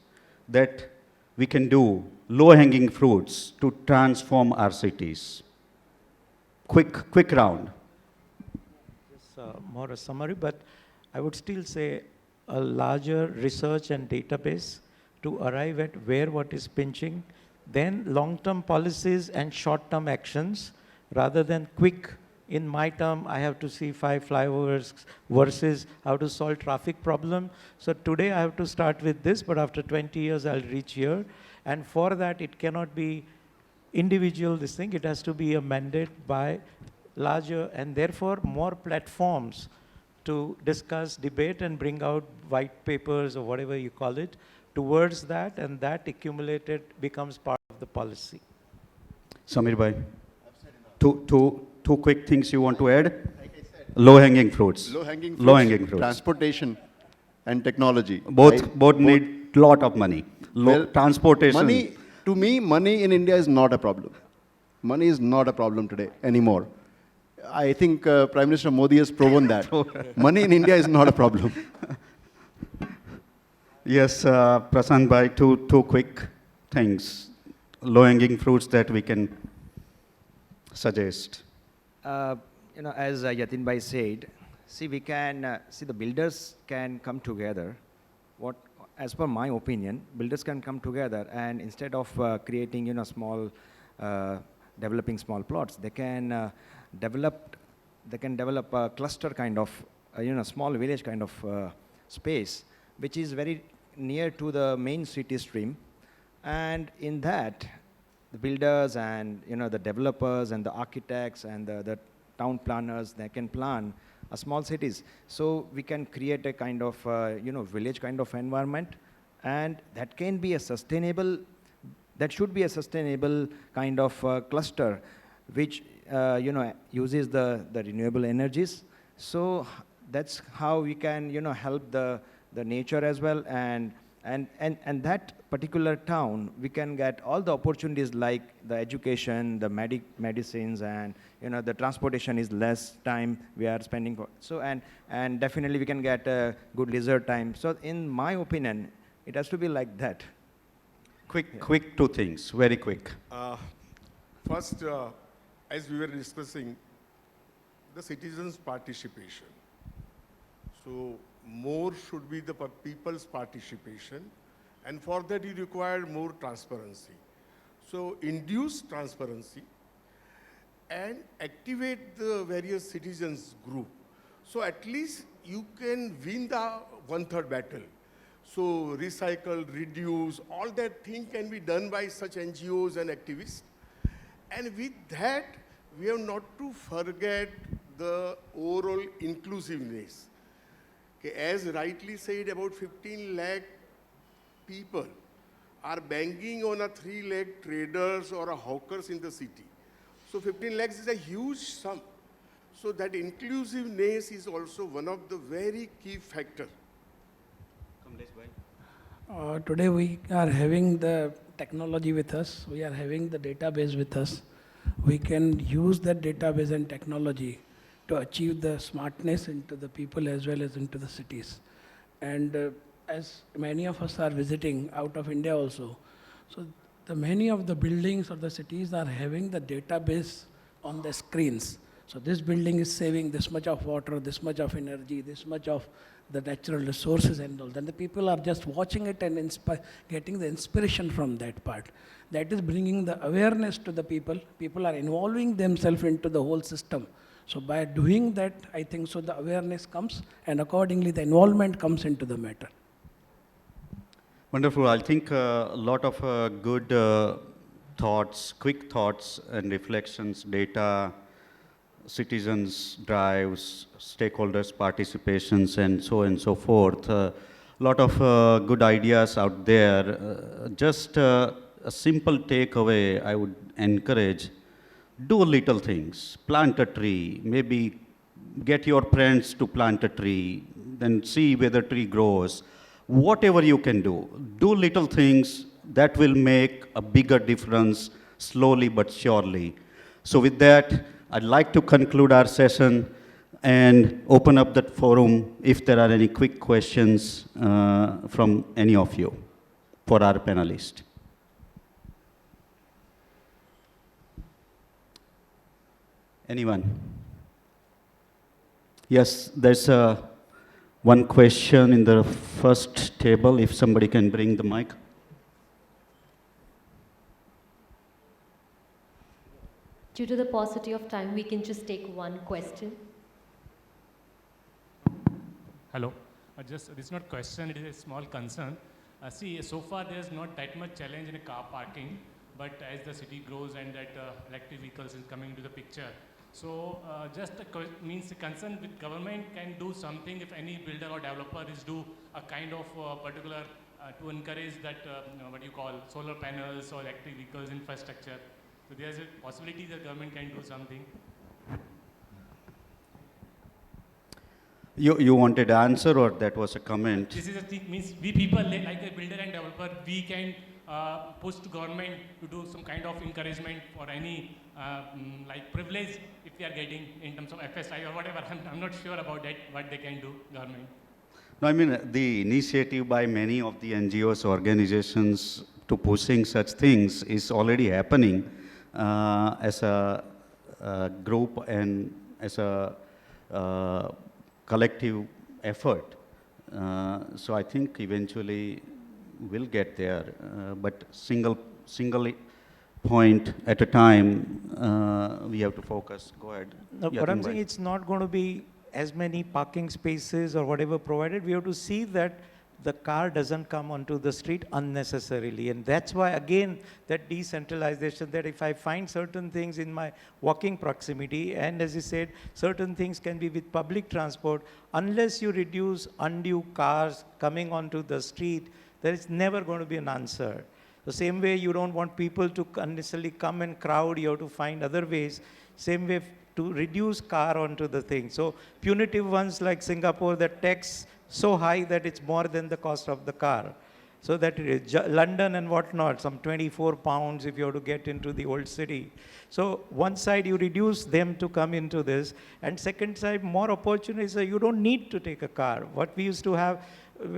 S2: that we can do, low-hanging fruits to transform our cities. Quick round.
S4: Just more a summary, but I would still say a larger research and database to arrive at where what is pinching, then long-term policies and short-term actions rather than quick. In my term, I have to see 5 flyovers versus how to solve traffic problem. So today I have to start with this, but after 20 years I'll reach here. And for that, it cannot be individual this thing. It has to be a mandate by larger and therefore more platforms to discuss, debate, and bring out white papers or whatever you call it towards that, and that accumulated becomes part of the policy.
S2: Samir bhai, two quick things you want to add? Low-hanging fruits. Low-hanging fruits.
S5: Transportation and technology.
S2: Both need lot of money. Transportation.
S5: Money, to me, money in India is not a problem. Money is not a problem today anymore. I think Prime Minister Modi has proven that. Money in India is not a problem.
S2: Yes, Prashant bhai, two quick things, low-hanging fruits that we can suggest.
S6: As Yatin bhai said, see, we can see the builders can come together. As per my opinion, builders can come together, and instead of creating, developing small plots, they can develop a cluster kind of, small village kind of space, which is very near to the main city stream. And in that, the builders and the developers and the architects and the town planners, they can plan small cities. So we can create a kind of village kind of environment, and that can be a sustainable, that should be a sustainable kind of cluster, which uses the renewable energies. So that's how we can help the nature as well, and that particular town, we can get all the opportunities like the education, the medicines, and the transportation is less time we are spending for. So and definitely we can get a good leisure time. So in my opinion, it has to be like that.
S2: Quick two things, very quick.
S3: First, as we were discussing, the citizens' participation. So more should be the people's participation, and for that you require more transparency. So induce transparency and activate the various citizens group. So at least you can win the 1/3 battle. So recycle, reduce, all that thing can be done by such NGOs and activists. And with that, we have not to forget the overall inclusiveness. Okay, as rightly said, about 15 lakh people are banging on a 3 lakh traders or a hawkers in the city. So 15 lakhs is a huge sum. So that inclusiveness is also one of the very key factors.
S7: Today we are having the technology with us, we are having the database with us. We can use that database and technology to achieve the smartness into the people as well as into the cities. And as many of us are visiting out of India also, so the many of the buildings or the cities are having the database on the screens. So this building is saving this much of water, this much of energy, this much of the natural resources and all. Then the people are just watching it and getting the inspiration from that part. That is bringing the awareness to the people. People are involving themselves into the whole system. So by doing that, I think so the awareness comes, and accordingly the involvement comes into the matter.
S2: Wonderful. I think a lot of good thoughts, quick thoughts and reflections, data, citizens' drives, stakeholders' participations, and so forth. A lot of good ideas out there. Just a simple takeaway I would encourage: do little things. Plant a tree. Maybe get your friends to plant a tree. Then see where the tree grows. Whatever you can do, do little things that will make a bigger difference slowly but surely. So with that, I'd like to conclude our session and open up that forum if there are any quick questions from any of you for our panelists. Anyone? Yes, there's one question in the first table, if somebody can bring the mic.
S1: Due to the paucity of time, we can just take one question.
S8: Hello. This is not question, it is a small concern. See, so far there's not that much challenge in a car parking, but as the city grows and that electric vehicles is coming into the picture, so just means the concern with government can do something if any builder or developer is do a kind of particular to encourage that what you call solar panels or electric vehicles infrastructure. So there's a possibility the government can do something.
S2: You wanted answer or that was a comment?
S8: This is a thing, means we people like a builder and developer, we can push to government to do some kind of encouragement for any like privilege if we are getting in terms of FSI or whatever. I'm not sure about that, what they can do, government.
S2: No, I mean, the initiative by many of the NGOs, organizations to pushing such things is already happening as a group and as a collective effort. So I think eventually we'll get there, but single point at a time, we have to focus. Go ahead.
S4: No, but I'm saying it's not going to be as many parking spaces or whatever provided. We have to see that the car doesn't come onto the street unnecessarily. And that's why, again, that decentralization, that if I find certain things in my walking proximity, and as you said, certain things can be with public transport, unless you reduce undue cars coming onto the street, there is never going to be an answer. The same way you don't want people to unnecessarily come and crowd, you have to find other ways. Same way to reduce car onto the thing. So punitive ones like Singapore, the tax so high that it's more than the cost of the car. So that it is London and whatnot, some 24 pounds if you have to get into the old city. So one side you reduce them to come into this, and second side more opportunities. You don't need to take a car. What we used to have,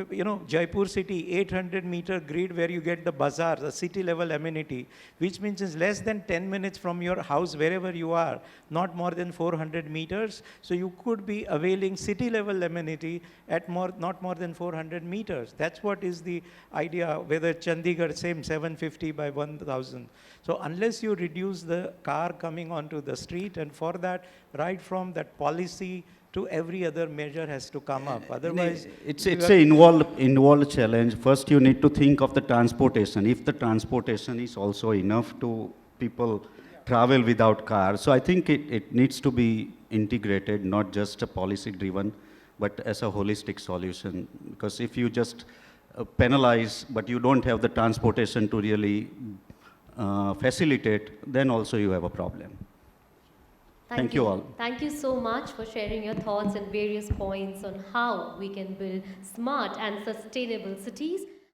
S4: you know, Jaipur city, 800-meter grid where you get the bazaar, the city level amenity, which means it's less than 10 minutes from your house wherever you are, not more than 400 meters. So you could be availing city level amenity at not more than 400 meters. That's what is the idea, whether Chandigarh, same 750 by 1000. So unless you reduce the car coming onto the street, and for that, right from that policy to every other measure has to come up. Otherwise,
S2: it's a involved challenge. First, you need to think of the transportation. If the transportation is also enough to people travel without cars, so I think it needs to be integrated, not just a policy driven, but as a holistic solution. Because if you just penalize, but you don't have the transportation to really facilitate, then also you have a problem. Thank you all.
S1: Thank you so much for sharing your thoughts and various points on how we can build smart and sustainable cities.